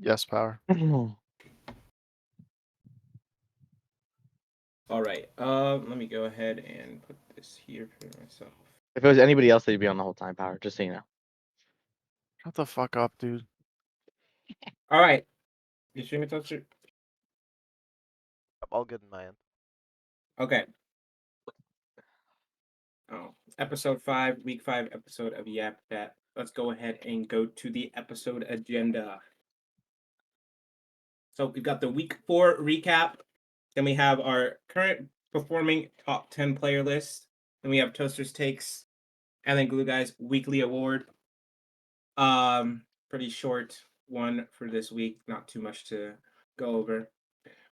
Yes, Power. All right. Let me go ahead and put this here for myself. If it was anybody else, they'd be on the whole time, Power. Just so you know. Shut the fuck up, dude. All right. You streaming, Toaster? All good in my end. Okay. Oh, episode 5, week 5 episode of YapChat. Let's go ahead and go to the episode agenda. So we've got the week 4 recap. Then we have our current performing top 10 player list. Then we have Toaster's takes, and then Glue Guy's weekly award. Pretty short one for this week. Not too much to go over.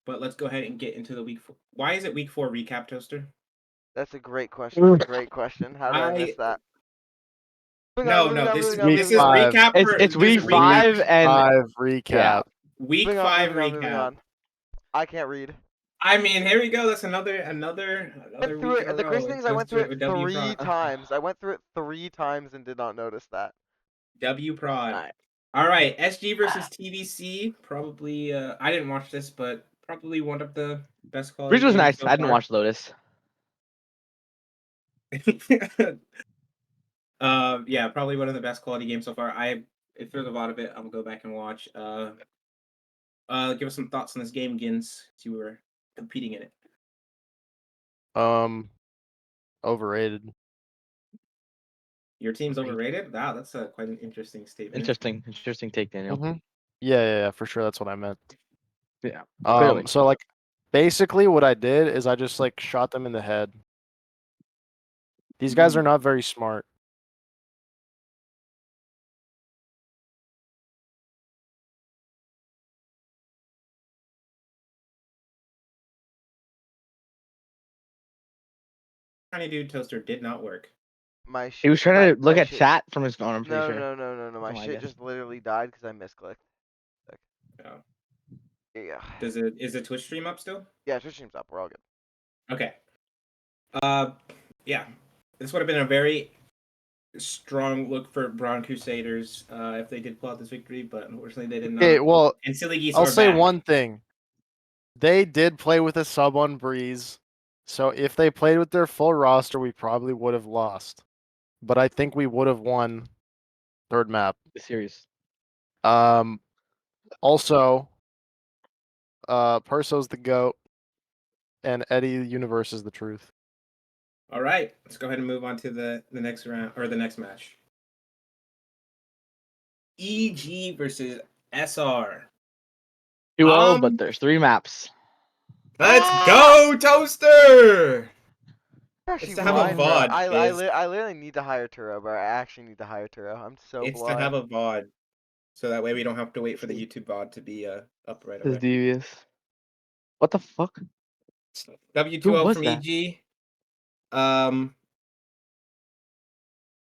But let's go ahead and get into the week 4. Why is it week 4 recap, Toaster? That's a great question. Great question. How did I miss that? No, this is Week 5. recap. It's week 5 and 5 recap. Yeah. Week 5 recap. I can't read. I mean, here we go. That's another week in a The crazy thing is I went through it 3 times. I went through it 3 times and did not notice that. W prod. All right, SG versus TVC. Probably. I didn't watch this, but probably one of the best quality. Breeze was nice. So I didn't watch Lotus. Yeah, probably one of the best quality games so far. If there's a lot of it, I'll go back and watch. Give us some thoughts on this game, Gins. You were competing in it. Overrated. Your team's overrated? Wow, that's quite an interesting statement. Interesting take, Daniel. Mm-hmm. Yeah, for sure. That's what I meant. Yeah. Clearly. So like, basically, what I did is I just like shot them in the head. These guys are not very smart. Tiny dude Toaster did not work. He was trying to look at chat from his phone. I'm pretty sure. No. My shit just literally died because I misclicked. Oh. Yeah. Is the Twitch stream up still? Yeah, Twitch stream's up. We're all good. Okay. Yeah. This would have been a very strong look for Braun Crusaders if they did pull out this victory, but unfortunately they did not. Okay, well, and Silly Geese I'll say back. one thing. They did play with a sub on Breeze, so if they played with their full roster, we probably would have lost. But I think we would have won third map. The series. Also, Perso's the GOAT, and Eddie the Universe is the truth. All right, let's go ahead and move on to the next round or the next match. EG versus SR. 2-0, but there's 3 maps. Let's go, Toaster! It's to have a VOD. I literally need to hire Turo, bro. I actually need to hire Turo. I'm so blind. It's to have a VOD. So that way we don't have to wait for the YouTube VOD to be up right away. This is devious. What the fuck? W2O from EG.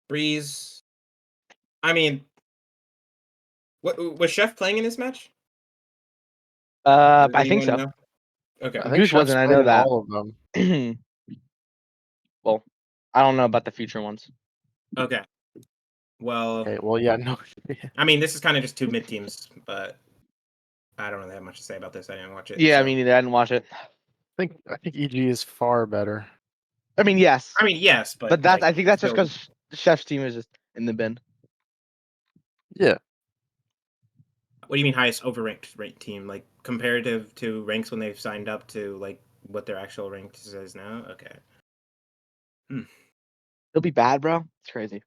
Breeze. I mean, what was Chef playing in this match? I think so. Know? Okay. I think Goose wasn't. I know that. All of them. Well, I don't know about the future ones. Okay. Well. Okay. Well, yeah, no. I mean, this is kind of just 2 mid teams, but I don't really have much to say about this. I didn't watch it. Yeah, so. me neither. I didn't watch it. I think EG is far better. I mean, yes, but that I think that's just because the Chef's team is just in the bin. Yeah. What do you mean highest ranked team? Like comparative to ranks when they've signed up to like what their actual rank says now? Okay. He'll be bad, bro. It's crazy.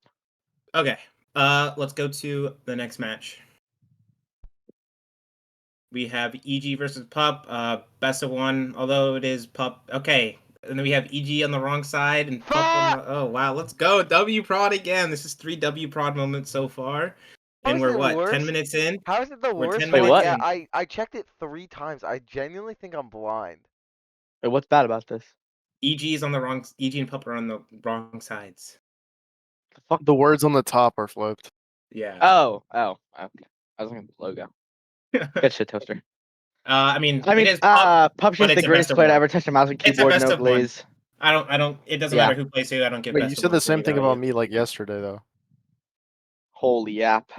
Okay. Let's go to the next match. We have EG versus Pup. Best of 1, although it is Pup. Okay. And then we have EG on the wrong side and Pup on the... Oh, wow. Let's go. W prod again. This is 3 W prod moments so far. And we're, 10 minutes in? How is it the worst? Wait, what? Yeah, I checked it 3 times. I genuinely think I'm blind. Wait, what's bad about this? EG is on the wrong... EG and Pup are on the wrong sides. The fuck? The words on the top are flipped. Yeah. Oh. Okay. I was looking at the logo. Good shit, Toaster. I mean, it is Pup's the greatest player to ever touch a mouse and keyboard, no glaze. I don't. It doesn't matter who plays who. I don't get. Wait, you said the same thing about me like yesterday, though. Holy yap!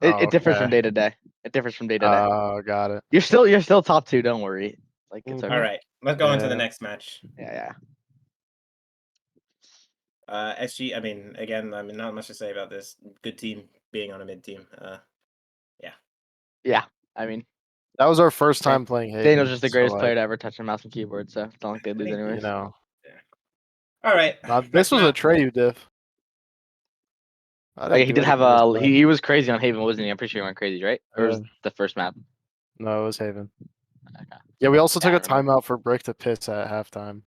It differs from day to day. It differs from day to day. Oh, got it. You're still top 2. Don't worry. Like it's Mhm. okay. All right, let's go on to the Yeah. next match. Yeah. SG. I mean, again, not much to say about this. Good team being on a mid team. Yeah. I mean, That was our first time playing Haven. Daniel's just the so, greatest like, player to ever touch a mouse and keyboard, so it's not like they lose You anyways. You know, All right. this next was a map. Treyu diff. I Oh, didn't yeah, he do did have anything this a time. he was crazy on Haven, wasn't he? I'm pretty sure he went crazy, right? Or was the first map? No, it was Haven. Okay. Yeah, we also Yeah, took a I remember. timeout for Brick to piss at halftime.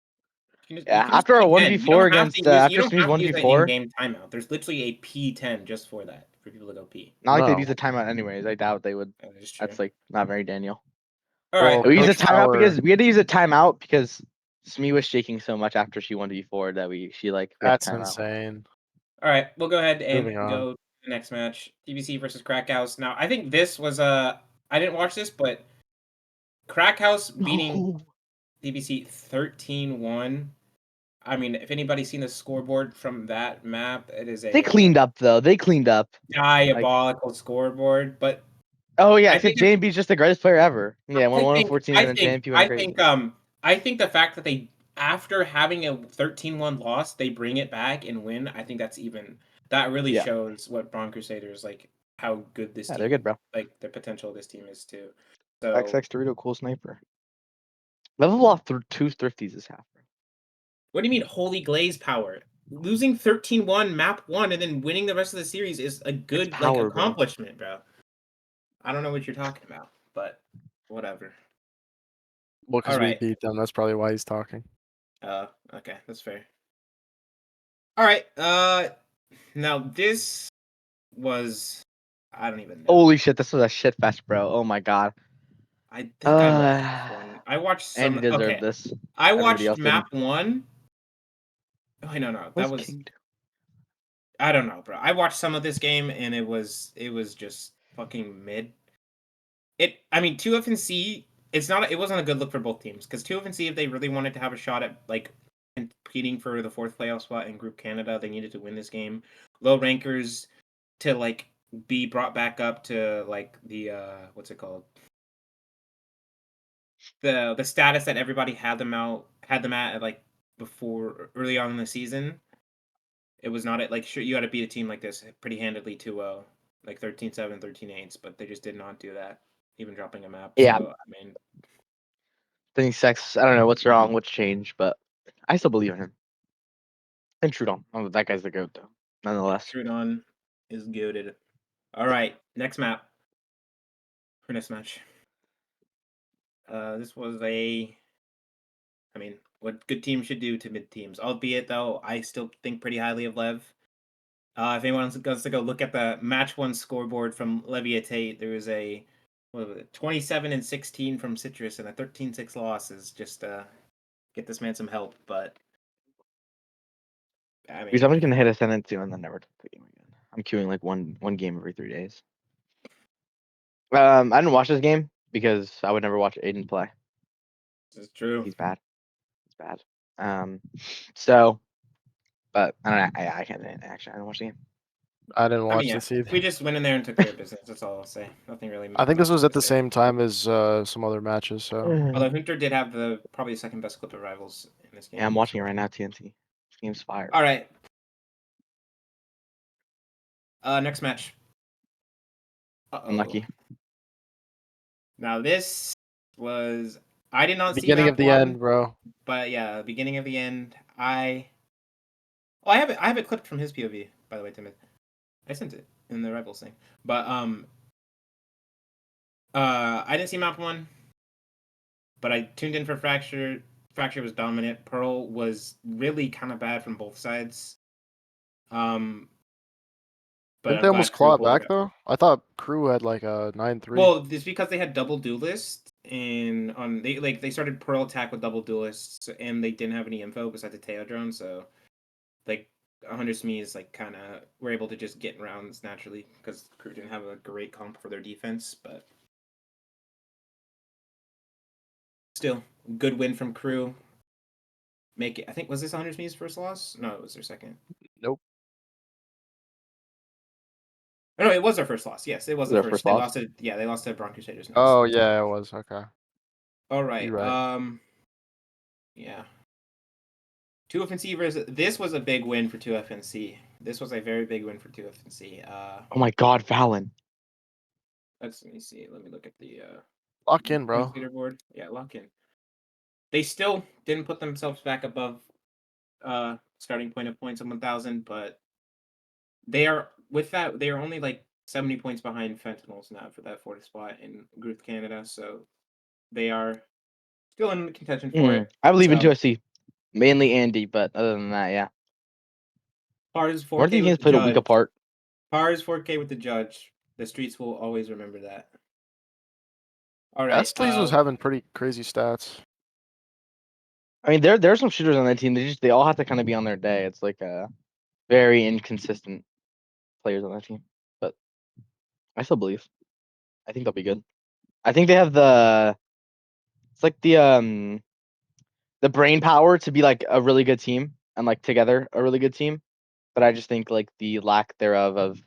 You Yeah, can just after do a it again. 1v4 against you after don't Smy's have to use an 1v4, in-game timeout. There's literally a P10 just for that for people to go pee. not like they'd No. use a timeout anyways. I doubt they would. That is true. That's like not very Daniel. All right. Well, We used a Coach timeout Power- because we had to use a timeout because Smiy was shaking so much after she 1v4 that we had That's to timeout. insane. All right. We'll go ahead and Moving on. go to the next match. DBC versus Crackhouse. Now, I think this was I didn't watch this, but Crackhouse beating DBC 13-1. I mean, if anybody's seen the scoreboard from that map, it is a They cleaned up though. They cleaned up. diabolical scoreboard. But Oh yeah, I because think JMB's just the greatest player ever. Yeah, won 114 and then JMP went crazy. I think the fact that they, after having a 13-1 loss, they bring it back and win. I think that really shows what Braun Crusaders, like, how good this team. They're good, bro. Like the potential of this team is too. So XX Dorito, cool sniper. Level off 2 thrifties this half, bro. what do you mean holy glaze power? Losing 13-1 map 1 and then winning the rest of the series is a good power, accomplishment, bro. I don't know what you're talking about, but whatever. Well, because All we right. beat them. That's probably why he's talking. Okay, that's fair. All right. Now this was, I don't even know. Holy shit, this was a shit fest, bro. Oh my god. I think I watched this one. I watched some. And he deserved Okay, this. I Everybody watched else map didn't. 1. Oh, no, that What's was. King do? I don't know, bro. I watched some of this game and it was just fucking mid. I mean, 2FNC. It wasn't a good look for both teams because 2FNC, if they really wanted to have a shot at like competing for the 4th playoff spot in Group Canada, they needed to win this game. Low rankers to like be brought back up to like the what's it called? The status that everybody had them at like before early on in the season. It was not like sure you had to beat a team like this pretty handedly to like 13-7, 13-8, but they just did not do that, even dropping a map. Yeah. So I mean, Think sex. I don't know what's wrong, what's changed, but I still believe in him. And Trudon. Oh, that guy's the goat though. Nonetheless. Trudon is goated. All right, next map. For next match. This was I mean, what good teams should do to mid teams. Albeit though, I still think pretty highly of Lev. If anyone wants to go look at the match 1 scoreboard from Leviate, there was a 27-16 from Citrus and a 13-6 loss. Is just get this man some help. But I mean, Somebody's gonna hit Ascendant too and then never touch the game again. I'm queuing like one game every 3 days. I didn't watch this game because I would never watch Aiden play. this is true. He's bad. So, but I don't know. I can't say anything. Actually, I didn't watch the game. I didn't watch yeah, this either. we just went in there and took care of business. That's all I'll say. Nothing really. I think this much was to at the say. same time as some other matches. So Although Hunter did have probably the second best clip of rivals in this game. Yeah, I'm watching it right now. TNT. This game's fire. All right. Next match. Unlucky. Now this was I did not beginning see of the one, end, bro. but yeah, beginning of the end. I have it clipped from his POV, by the way, Timothy. I sent it in the rivals thing, but I didn't see map 1, but I tuned in for Fracture. Fracture was dominant. Pearl was really kind of bad from both sides. But Didn't they almost claw it back though? I thought Crew had like a 9-3. Well, it's because they had double duelists and they started Pearl attack with double duelists and they didn't have any info besides the Teo drone, so like 100 Smiy like kind of were able to just get rounds naturally because Crew didn't have a great comp for their defense, but still good win from Crew. Make it. I think was this 100 Smiy's first loss? No, it was their second. Nope. Oh, no, it was their first loss. Yes, it was the Their first. first They loss? lost it. Yeah, they lost to Bronx Crusaders. Oh yeah, it was okay. All right. You're right. Yeah. 2FNC versus. This was a big win for 2FNC. This was a very big win for 2FNC. Oh my God, Valen. Let me see. Let me look at the Lock in, bro. leaderboard. Yeah, lock in. They still didn't put themselves back above starting point of points of 1,000, but they are with that. They are only like 70 points behind Fentanyls now for that fourth spot in Group Canada. So they are still in contention for it. I believe in So 2SC, mainly Andy, but other than that, yeah. Pars Weren't 4K these with games the played a week judge. apart? Pars 4K with the judge. The streets will always remember that. All right. Estes was having pretty crazy stats. I mean, there are some shooters on that team. They all have to kind of be on their day. It's like very inconsistent players on that team, but I still believe. I think they'll be good. I think they have it's like the brain power to be like a really good team and like together a really good team. But I just think like the lack thereof of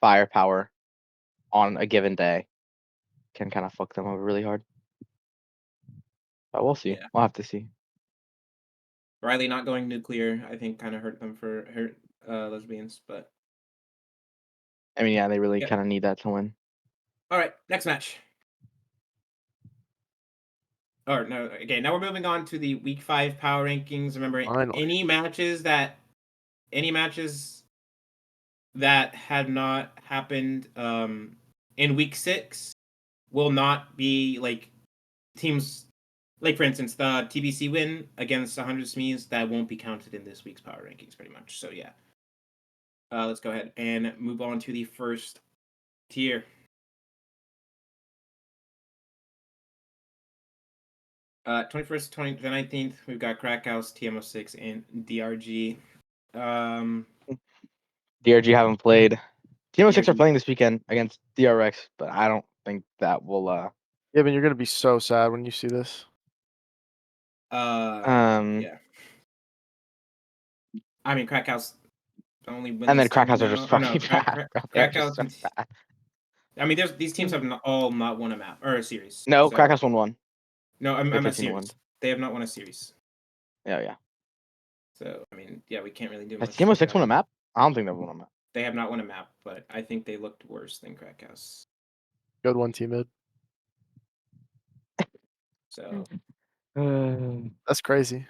firepower on a given day can kind of fuck them over really hard. But we'll see. Yeah. We'll have to see. Riley not going nuclear, I think, kind of hurt them for lesbians, but I mean, yeah, they really yeah. kind of need that to win. All right, next match. Or no, okay. Now we're moving on to the Week 5 power rankings. Remember, Finally. any matches that had not happened in Week 6 will not be like teams. Like for instance, the TBC win against 100 Smiys that won't be counted in this week's power rankings, pretty much. So yeah. Let's go ahead and move on to the first tier. 21st, 19th, we've got Krakhaus, TMO6, and DRG. DRG haven't played. TMO6 are DRG. playing this weekend against DRX, but I don't think that will. Yeah, but you're gonna be so sad when you see this. Yeah. I mean, Krakhaus only win And then this team Krakhaus are now. just Or no, fucking bad. They're just Krakhaus. so bad. I mean, these teams have all not won a map or a series. No, So Krakhaus won one. no, I'm They a 15 series. won. They have not won a series. Yeah. So I mean, yeah, we can't really do Has much. For TMO6 won a that. map? I don't think they've won a map. They have not won a map, but I think they looked worse than Krakhaus. Good one, T-Mid. So That's crazy.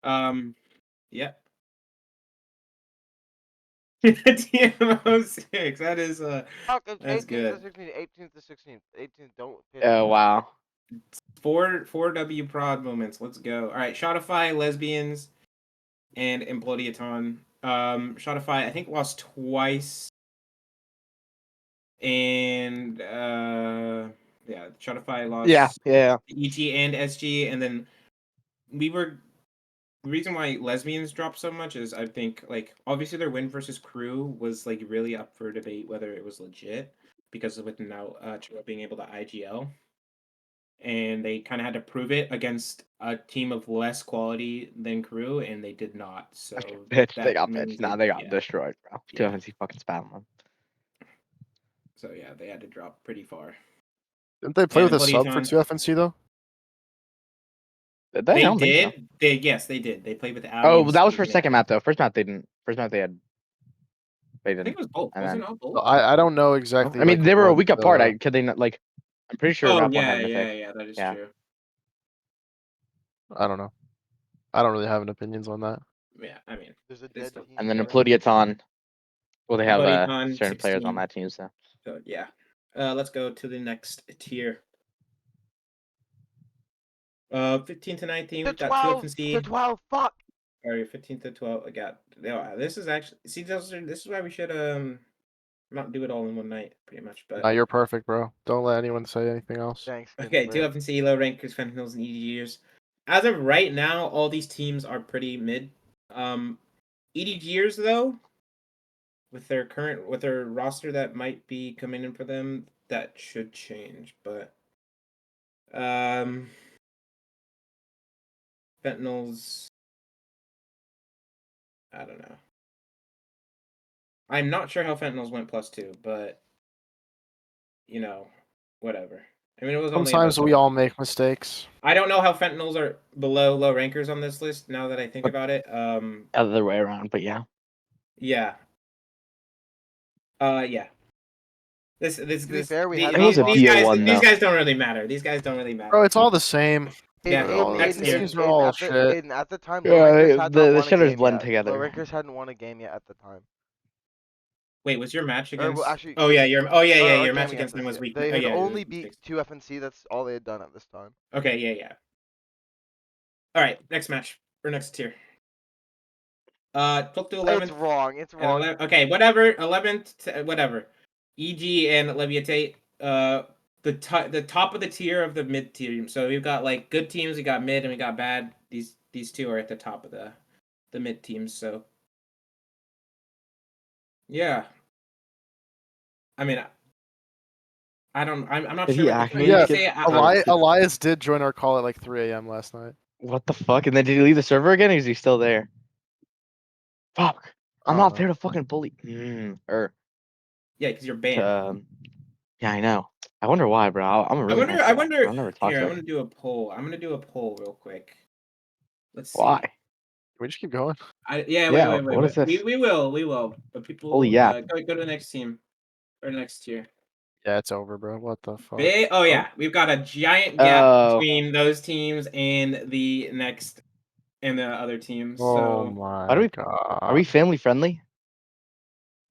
yeah. TMO6. That is Fuck, it's that's 18th to good. 16th, 18th to 16th. 18th, don't piss Oh, me off. wow. Four W prod moments. Let's go. All right, Shotify, Lesbians, and Implodiaton. Shotify, I think lost twice. And yeah, Shotify lost Yeah. EG and SG, and then the reason why Lesbians dropped so much is I think like obviously their win versus Crew was like really up for debate whether it was legit because with now Chua being able to IGL. And they kind of had to prove it against a team of less quality than Crew, and they did not. So Bitch, they that got means bitched. Nah, they got yeah, destroyed, bro. yeah. 2FNC fucking spat on them. So yeah, they had to drop pretty far. Didn't they play And with a sub for Implodiaton, 2FNC though? Did they? I they don't think so. did. Yes, they did. They played with Abby. Oh, And that was for Steve second and map though. First map they didn't. First map they I think didn't. it was both. And Was it then not both? I don't know exactly. I mean like they were a what week apart. Could they not like? I'm pretty sure Oh Rap One yeah, had Mythic. yeah. That is Yeah. true. I don't know. I don't really have an opinions on that. Yeah, I mean, There's a it is dead still team And then here. Implodiaton. Well, they have Implodiaton certain players on 16. that team. So So yeah, let's go to the next tier. 15 to 19, To we've got 2 12! FNC. To 12! Fuck! Or 15 to 12. I got. Yeah, this is actually. See, this is why we should not do it all in one night, pretty much. But Nah, you're perfect, bro. Don't let anyone say anything else. Thanks, okay, 2 Ginzburg. FNC, low rankers, Fentanyls, and EDGers. As of right now, all these teams are pretty mid. EDGers though, with their roster that might be coming in for them, that should change. But Fentanyls, I don't know. I'm not sure how Fentanyls went +2, but you know, whatever. I mean, it was only Sometimes about we all make mistakes. I don't know how Fentanyls are below low rankers on this list. Now that I think But- about it, Other way around, but yeah. yeah, yeah. This To be fair, we had It was a these guys BO1 these though. guys don't really matter. These guys don't really matter. Bro, it's all the same. Yeah, They're all- next these year. teams are all at shit. at the time, Yeah, low rankers the- had the not won a shitters game blend yet. together. Low rankers hadn't won a game yet at the time. Wait, was your match Or, well, against? actually, Oh yeah, your our your game match against them us, was yeah. weak. They Oh had yeah, it was only beat 6. 2 FNC. That's all they had done at this time. Okay, yeah. All right, next match or next tier. 12th to 11th. It's wrong. It's wrong. Okay, whatever. 11th, to, whatever. EG and Levitate. The top of the tier of the mid tier. So we've got like good teams, we got mid, and we got bad. These two are at the top of the mid teams. So yeah. I mean, I'm not Did sure he what actually Yeah, say. Elias did join our call at like 3 a.m. last night. What the fuck? And then did he leave the server again, or is he still there? Fuck. I'm I not don't there know. to fucking bully. Or Yeah, because you're banned. yeah, I know. I wonder why, bro. I'm a really nice guy. I wonder. I'll never talk Here, to I'm him. gonna do a poll. I'm gonna do a poll real quick. Let's see. Why? Can we just keep going? Yeah, Yeah, wait. what is this? We will. But people, Holy yeah. go to the next team or next tier. Yeah, it's over, bro. What the fuck? Oh yeah, we've got a giant gap Oh. between those teams and the next and the other teams. Oh So, my god. Are we family friendly?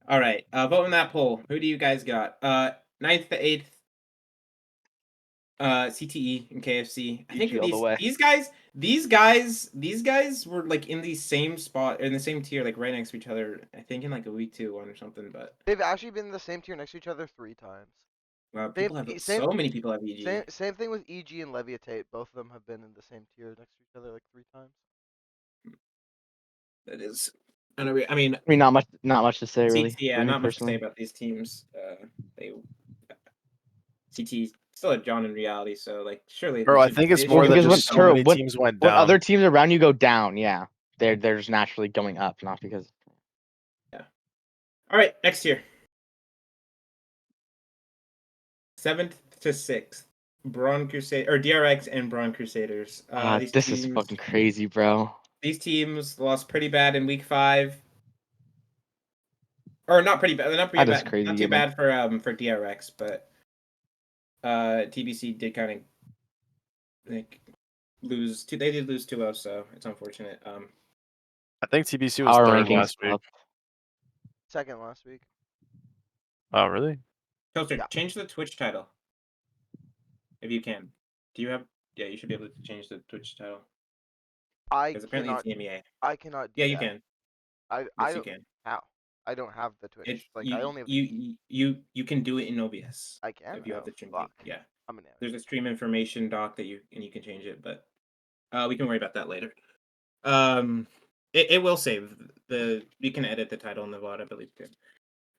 all right, vote in that poll. Who do you guys got? 9th to 8th. CTE and KFC. I think EG all the way. these guys were like in the same spot in the same tier, like right next to each other. I think in like a week 2 1 or something. But They've actually been in the same tier next to each other 3 times. so many people have EG. Same thing with EG and Levitate. Both of them have been in the same tier next to each other like 3 times. That is, I mean, I mean, not much to say really. yeah, for me not much to say personally. about these teams. They CT still a John in reality, so like surely. Bro, they I should- think it's they more should that be because just able so to- many teams went When down. other teams around you go down, yeah, they're just naturally going up, not because. All right, next year. 7th to 6th. Braun Crusade or DRX and Braun Crusaders. These This teams, is fucking crazy, bro. These teams lost pretty bad in week 5. Or not pretty bad. Not pretty That is bad. crazy, Not too you know. bad for DRX, but TBC did kind of like lose. They did lose 2-0, so it's unfortunate. I think TBC was Our third rankings last week. up. Second last week. Oh, really? Toaster, Yeah. change the Twitch title if you can. Do you have? Yeah, you should be able to change the Twitch title I because apparently cannot. it's EMEA. I cannot. Do Yeah, you that. can. I Yes, you don't. can. How? I don't have the Twitch. It, Like you, I only have. you can do it in OBS. I can. If you have Oh, the stream. fuck. Yeah. I'm an There's a stream information doc that you can change it, but we can worry about that later. It will save you can edit the title in the VOD, I believe too.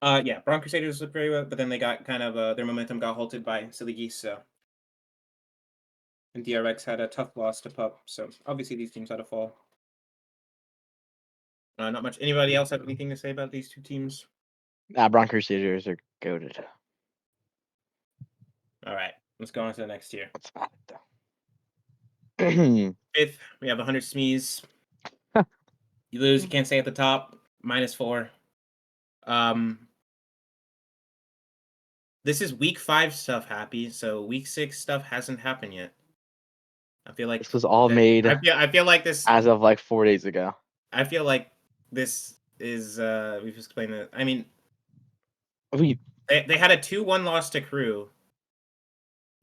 Yeah, Braun Crusaders look very well, but then they got kind of their momentum got halted by Silly Geese, so and DRX had a tough loss to Pup, so obviously these teams had a fall. Not much. Anybody else have anything to say about these two teams? Braun Crusaders are goated. All right, let's go on to the next tier. What's about it though? 5th, we have 100 Smiys. You lose, you can't stay at the top. -4. This is week 5 stuff, Happy. So week 6 stuff hasn't happened yet. I feel like This was all made. I feel like this as of like 4 days ago. I feel like this is we've explained it. I mean, they had a 2-1 loss to Crew.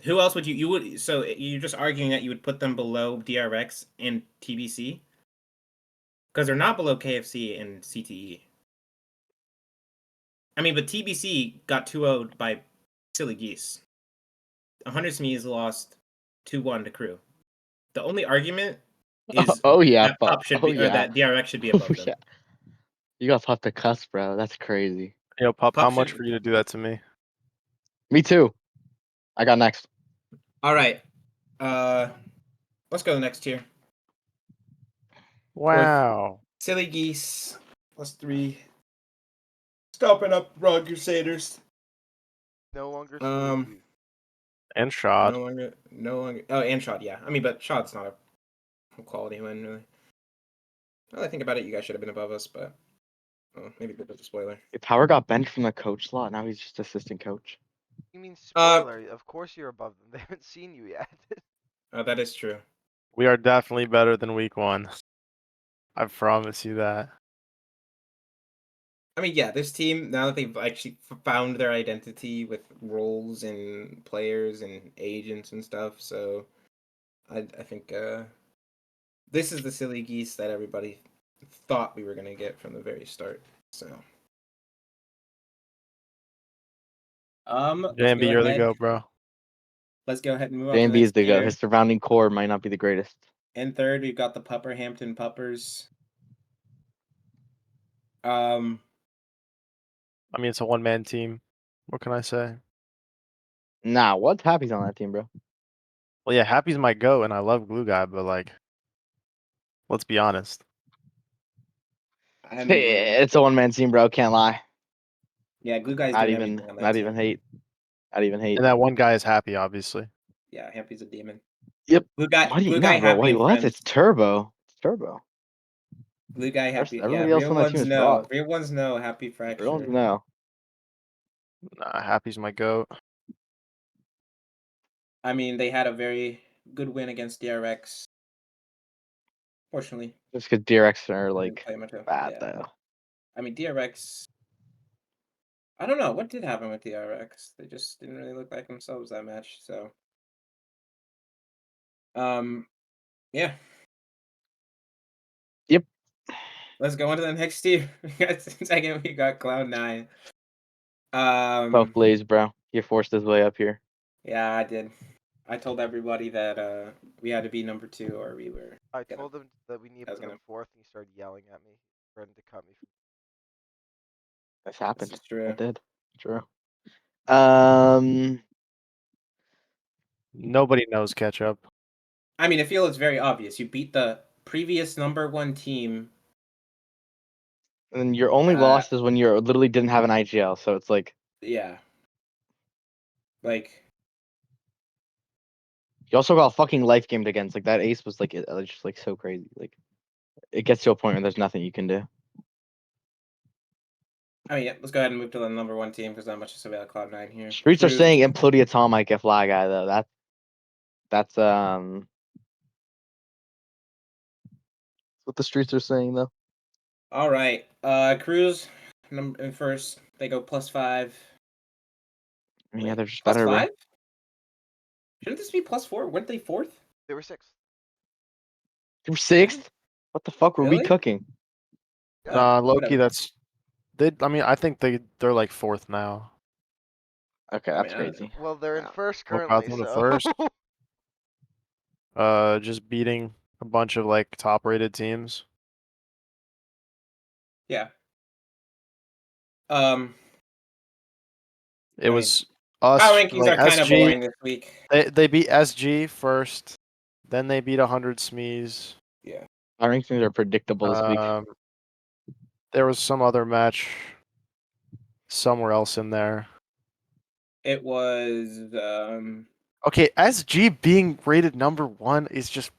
Who else would you would so you're just arguing that you would put them below DRX and TBC? Because they're not below KFC and CTE. I mean, but TBC got 2-0'd by Silly Geese. 100 Smiys lost 2-1 to Crew. The only argument is that Pop should be, or that DRX should be above them. Yeah. You got Pop the cuss, bro. That's crazy. Yo, Pop, how Pop much should- for you to do that to me? Me too. I got next. All right. Let's go to the next tier. Wow. Silly Geese +3. stopping up Rod Crusaders. No longer Um, Squeakies. And shot. No longer. Oh, and Shot, yeah. I mean, but Shot's not a quality win, really. Now that I think about it, you guys should have been above us, but maybe a bit of a spoiler. Power got benched from the coach slot. Now he's just assistant coach. You mean spoiler? Of course you're above them. They haven't seen you yet. Oh, that is true. We are definitely better than week 1. I promise you that. I mean, yeah, this team, now that they've actually found their identity with roles and players and agents and stuff, so I think this is the silly geese that everybody thought we were going to get from the very start. So, let's JMB, go you're the ahead. go, bro. Let's go ahead and move on to JMB the is next the go. tier. His surrounding core might not be the greatest. In third, we've got the Pupperhampton Puppers. I mean, it's a one-man team. What can I say? Nah, what's Happy's on that team, bro? Well, yeah, Happy's my go, and I love Glue Guy, but like, let's be honest. I mean, It's a one-man team, bro. Can't lie. yeah, Glue Guy's Not doing even, everything on that not team. even hate. Not even hate. And that one guy is Happy, obviously. Yeah, Happy's a demon. Yep. Glue Guy, What do you? Glue No, Guy, bro. Happy, Wait, and what? friends. It's Turbo. It's Turbo. Glue Guy, Happy. Yeah, Everybody else real on that team ones is know. fraud. Real ones know. Happy Fracture. Everyone's no. Nah, Happy's my goat. I mean, they had a very good win against DRX. Fortunately, Just because DRX are didn't like play much of. bad Yeah. though. I mean, DRX. I don't know what did happen with DRX. They just didn't really look like themselves that match. So, yeah. Yep. Let's go on to the next tier. Second, we got Cloud9. Tough Blaze, bro. He forced his way up here. Yeah, I did. I told everybody that we had to be number 2 or we were. I told him that we need to I was put him gonna- fourth, and he started yelling at me, threatened to cut me. This happened. This is true. It did. True. Nobody knows ketchup. I mean, I feel it's very obvious. You beat the previous number 1 team. And your only loss is when you literally didn't have an IGL, so it's like. Yeah. Like. You also got fucking life gamed against. Like that ace was like just like so crazy. Like it gets to a point where there's nothing you can do. I mean, yeah, let's go ahead and move to the number 1 team because not much to say about Cloud9 here. Streets are saying Implodiatomic if Fly Guy though. That's what the streets are saying though. All right. Cruz in first. They go +5. I mean, yeah, they're just +5? better, bro. Shouldn't this be +4? Weren't they 4th? They were sixth. They were sixth. What the fuck were we Really? cooking? Yeah, Loki, whatever. that's I mean, I think they're like 4th now. Okay, I that's mean, crazy. Well, they're in Yeah. first Well, currently, Gotham to so. first. Just beating a bunch of like top-rated teams. Yeah. It was us Power rankings like are kind of SG. boring this week. They beat SG first, then they beat 100 Smiys. Yeah. Our rankings are predictable this week. There was some other match somewhere else in there. It was Okay, SG being rated number 1 is just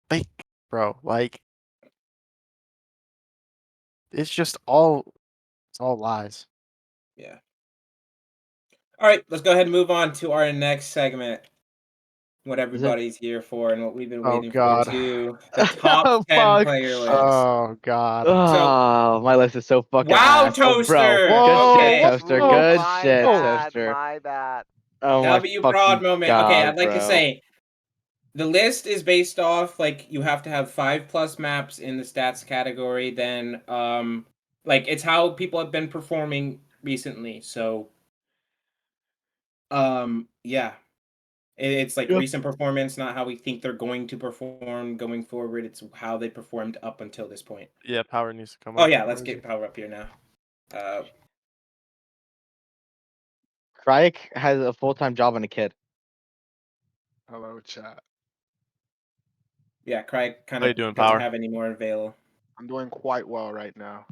fake, bro. Like, it's all lies. yeah. All right, let's go ahead and move on to our next segment. What everybody's here for and what we've been waiting for too. The top 10 player list. Oh god. Oh, my list is so fucking Wow, ass. Oh, bro. Toaster! Good shit, Okay. Toaster. Ooh, Good my shit, bad, Toaster. my bad. Oh my W prod fucking moment. God, Okay, I'd like bro. to say the list is based off like you have to have 5+ maps in the stats category. Then like it's how people have been performing recently. So yeah. It's like recent performance, not how we think they're going to perform going forward. It's how they performed up until this point. Yeah, power needs to come Oh up. yeah, let's get power up here now. Cryik has a full-time job and a kid. Hello, chat. Yeah, Craig kind How you of doing, doesn't Power? have any more avail. I'm doing quite well right now.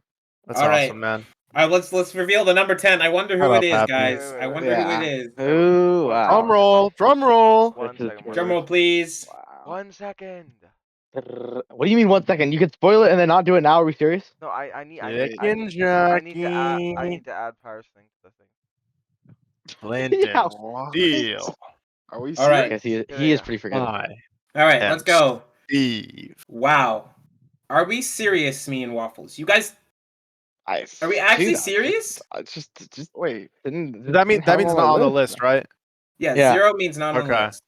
That's All right. awesome, man. All right, let's reveal the number 10. I wonder who Shut it up, is, Happy. guys. Wait, I wait, wonder who it Yeah. is. Ooh, One wow. Drum roll, drum roll. One This is second, Drum weird. roll, please. Wow. 1 second. What do you mean 1 second? You could spoil it and then not do it now. Are we serious? No, I need Chicken I need to jockey. add Power's thing to the thing. Blended Yeah. What? steel. Are we All right. serious? Yes, Yeah, he is yeah. pretty forgettable. I All right, am let's go. Steve. Wow. Are we serious, me and Waffles? You guys, are we actually serious? Just Wait. That means not on the list, right? Yeah, Yeah. 0 means not on the Okay. list.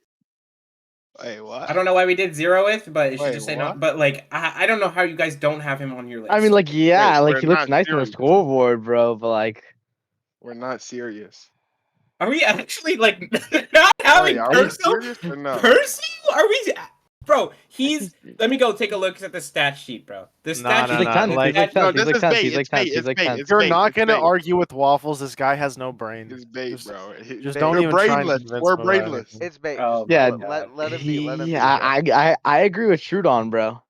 Wait, what? I don't know why we did 0th, but it should Wait, just say what? not. But like, I don't know how you guys don't have him on your list. I mean, like, yeah, Wait, like we're he looks not nice on the serious. scoreboard, bro. But like, We're not serious. Are we actually like not having Wait, are we Perso? serious or no? Percy? Are we? Bro, he's. Let me go take a look at the stat sheet, bro. The stat No, he's sheet. like 10th. like- He's like No, 10th. He's this like is 10th. bait. He's like It's 10th. bait. He's It's like bait. 10th. It's You're bait. not It's gonna bait. argue with Waffles. This guy has no brain. It's bait, Just- bro. Just Bait. don't They're even try and brainless. convince We're him about brainless. anything. It's bait. Oh, Yeah, my God. let him be. Let him be. I agree with Trudon, bro.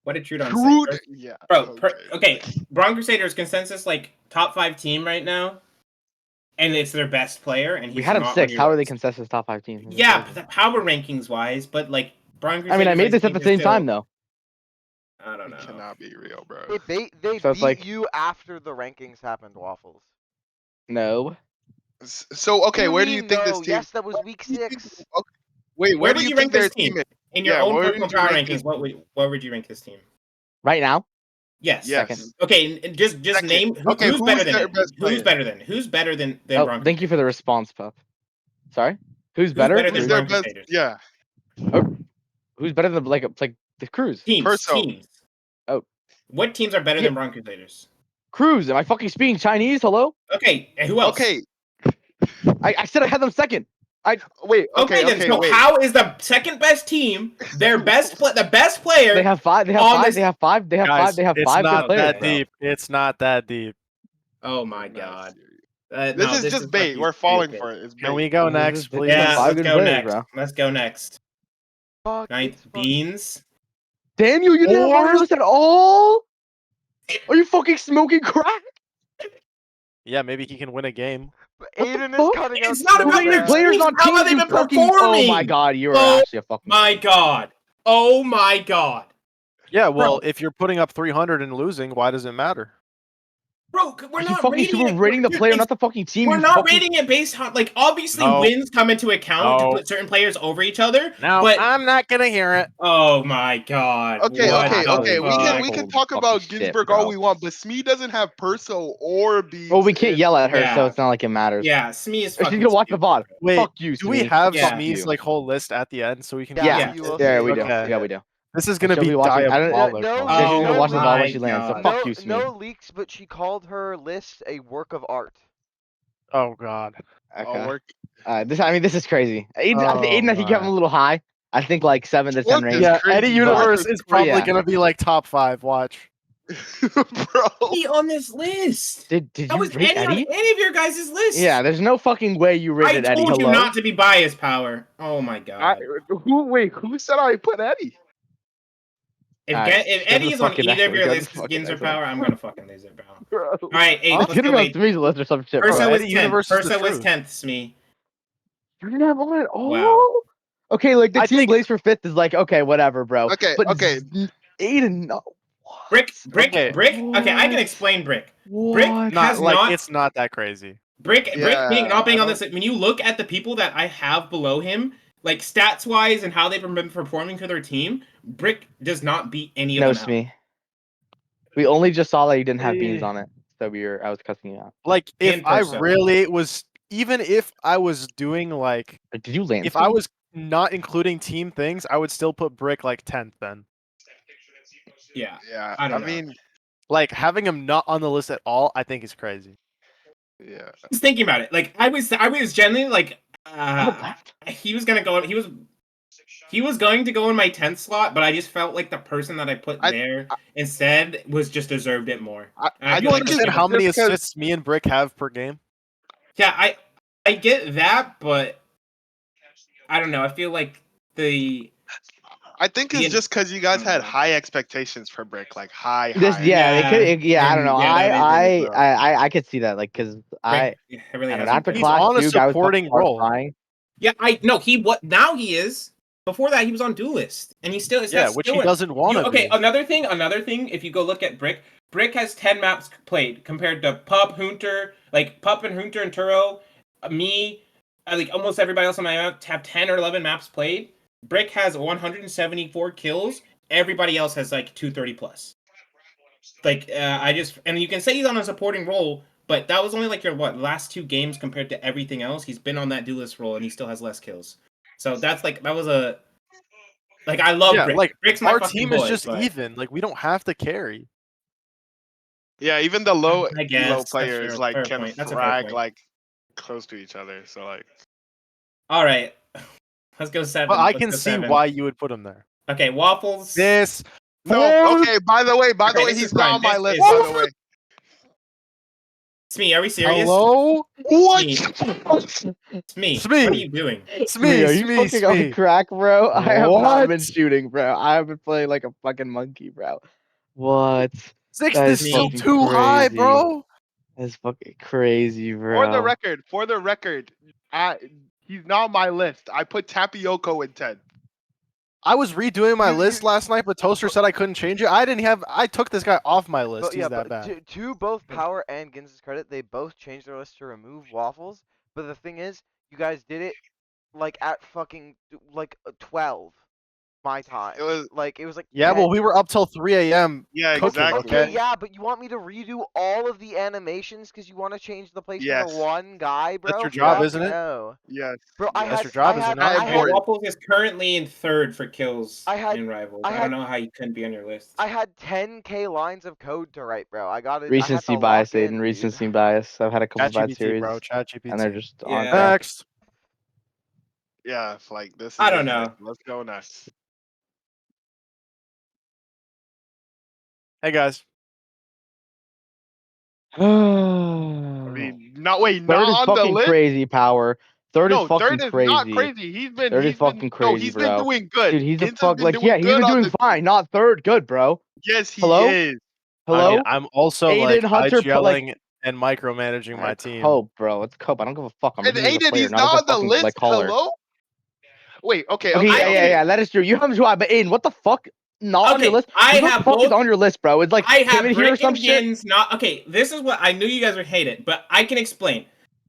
What did Trudon say? Crude. Yeah. Bro, okay. Bron Crusaders consensus like top 5 team right now, and it's their best player, and he's We had him not on 6th. your How are they list. consensus top 5 teams? Yeah, but the power rankings wise, but like Bron Crusaders. I mean, I made this at think the is same still- time though. I don't It know. cannot be real, bro. They So it's beat like- you after the rankings happened, Waffles. No. So okay, You where do you mean think no? this team? Yes, that was week 6. Okay, wait, where do would you rank think their this team is? in your Yeah, own where would personal you power rank rankings? this What would you rank this team? Right now. Yes. Yes. Second. Okay, and just Second. name Okay, who's better than their it? best Who's player? better than? Who's better than Oh, Bron thank you for the response, Pup. Sorry. Who's Who's better? better than Who's Bron their best? Crusaders? Yeah, Who's better than like the Cruise? Perso. Teams. Oh. What teams are better Yeah. than Bron Crusaders? Cruise. Am I fucking speaking Chinese? Hello. Okay, and who else? Okay, I said I had them second. wait. Okay, then. So Wait. how is the second best team their the best player? They have 5. They have On 5. this- They have 5. They have Guys, 5. They have it's 5 good not players, that bro. deep. It's not that deep. Oh We're my not god. serious. No, This is just bait. fucking We're falling stupid. for it. It's bait. Can we go This is- next, this please? is Yeah, 5 let's good go players, next. bro. Let's go next. Fuck. Ninth, It's fuck. Beans. Damn you didn't have Or- Waffles at all? Are you fucking smoking crack? Yeah, maybe he can win a game. But What the Aiden is fuck? cutting out It's not so about your bad. Players teams, on how teams, have they you been fucking. Oh performing? my god, you are Oh actually a fucking. My god. Oh my god. Yeah, well, Bro. if you're putting up 300 and losing, why does it matter? Bro, we're Are you not fucking rating super it. rating the player, not the fucking team. We're you not fucking... rating it based on like obviously No. wins come into account No. to put certain players over each other. Now, but I'm not gonna hear it. oh my god. Okay, what okay, the okay. We fuck? can Holy talk about fucking shit, Ginzburg all bro. we want, but Smiy doesn't have Perso or Beats. Well, we can't yell at her, so Yeah. it's not like it matters. Yeah, Smee is She's fucking gonna watch the stupid, VOD. bro. Wait, Fuck you, do we Smiy. have Yeah. Fuck Smee's you. like whole list at the end so we can? Yeah. you will Yeah, see. we do. Okay. Yeah, we do. This is gonna She'll be be watching- I don't- diabolical. No, Yeah, she's gonna Oh watch the VOD my when she lands. So God. fuck you, Smeed. No leaks, but she called her list a work of art. Oh god. Okay. This is crazy. Aiden, I think Oh, I think you have him a little high. I think like 7 to 10 Work range. is Yeah, crazy, Eddie bro. Universe is probably Yeah. gonna be like top 5. Watch. Bro. He on this list. Did That you was rate Eddie on Eddie? any of your guys' lists. Yeah, there's no fucking way you I rated Eddie. told you Hello. not to be biased, Power. Oh my god. Who said I put Eddie? If, Alright, if go to Eddie the is on fucking either next of one, your go to the lists, fucking Ginzer next one. Power, I'm gonna fucking lose it, bro. Bro. All right, eight. Huh? Let's Get go him on eight. Smee's list or some shit, bro. Perso is Eddie 10th. Universe is the Perso is truth. 10th, Smee. You didn't have one at all. Wow. Okay, like the I team think- Blaze for 5th is like okay, whatever, bro. Okay, But okay. Aiden, no. Brick. Okay. Okay, I can What? explain Brick. What? Not Has like not- it's not that crazy. Brick Yeah, being not being I on this. When you look at the people that I have below him, like stats wise and how they've been performing for their team, Brick does not beat any No, of them. out. Smee. We only just saw that you didn't have beans on it, so I was cussing you out. Like if And I Perso. really was, even if I was doing like, Like, did you land? if I was not including team things, I would still put Brick like 10th then. Yeah. Yeah, I I don't know. mean, Like having him not on the list at all, I think is crazy. yeah. I was thinking about it. Like I was genuinely like left. he was gonna go. He was going to go in my 10th slot, but I just felt like the person that I put there instead was just deserved it more. I I You feel like think this understand it's how many just 'cause- assists me and Brick have per game? Yeah, I get that, but I don't know. I feel like I think it's just because you guys had high expectations for Brick, like high. Yeah, it could. I don't know. Yeah, that is it, bro. I could see that, like, because I really don't know, hasn't after been. He's class on a 2, guy was fucking supporting hard role. crying. Yeah, now he is. Before that, he was on Duelist, and he still is. Yeah, which he doesn't want to Okay, be. another thing. If you go look at Brick, Brick has 10 maps played compared to Pup, Hunter, like Pup and Hunter and Turo, me, like almost everybody else on my map have 10 or 11 maps played. Brick has 174 kills. Everybody else has like 230 plus. Like and you can say he's on a supporting role, but that was only like your last 2 games compared to everything else. He's been on that Duelist role and he still has less kills. So that was a I love Brick. Like Brick's my our fucking team boy, is just but... even. Like we don't have to carry. Yeah, even the low elo players like can frag like close to each other. So like. All right, let's go 7. But I can see why you would put him there. Okay, Waffles. This. No. Okay. By the way, he's not on my list. By the way. Smiy, are we serious? Hello? What? Smiy, what are you doing? Smiy, are you fucking on crack, bro? I have not been shooting, bro. I have been playing like a fucking monkey, bro. What? 6 is still too high, bro. That's fucking crazy, bro. For the record, he's not on my list. I put Tapioco in 10. I was redoing my list last night, but Toaster said I couldn't change it. I took this guy off my list. He's that bad. To both Power and Ginz's credit, they both changed their list to remove Waffles. But the thing is, you guys did it like at fucking 12 my time. It was like yeah, 10. well we were up till 3 a.m. Yeah, cooking, exactly. Okay, yeah, but you want me to redo all of the animations because you want to change the placement of one guy, bro? That's your job, isn't it? No. Yes. Bro, That's your job, isn't it? Waffles is currently in 3rd for kills in Rivals. I don't know how you couldn't be on your list. I had 10k lines of code to write, bro. I got it. Recency bias, Aiden. Recency bias. I've had a couple bad series, bro. ChatGPT. And they're just on next. Yeah, like this. I don't know. Let's go next. Hey guys. I mean, not Third not on the list. Crazy, Power. Third is fucking Third is crazy. not crazy. He's been fucking crazy, no, he's bro. been doing good. Dude, he's a fuck he's been doing fine. Not third, good, bro. Yes, he Hello? is. Hello? I mean, I'm also Aiden, Hunter, yelling and micromanaging my team. Cope, bro. It's Cope. I don't give a fuck. I'm And Aiden, he's not on the list. Hello? Wait, okay. Yeah, that is true. You have Joy, but Aiden, what the fuck? Not on your list? I what have the fuck is on your list, bro? It's like I have Brick here or some shit. Not okay. This is what I knew you guys would hate it, but I can explain.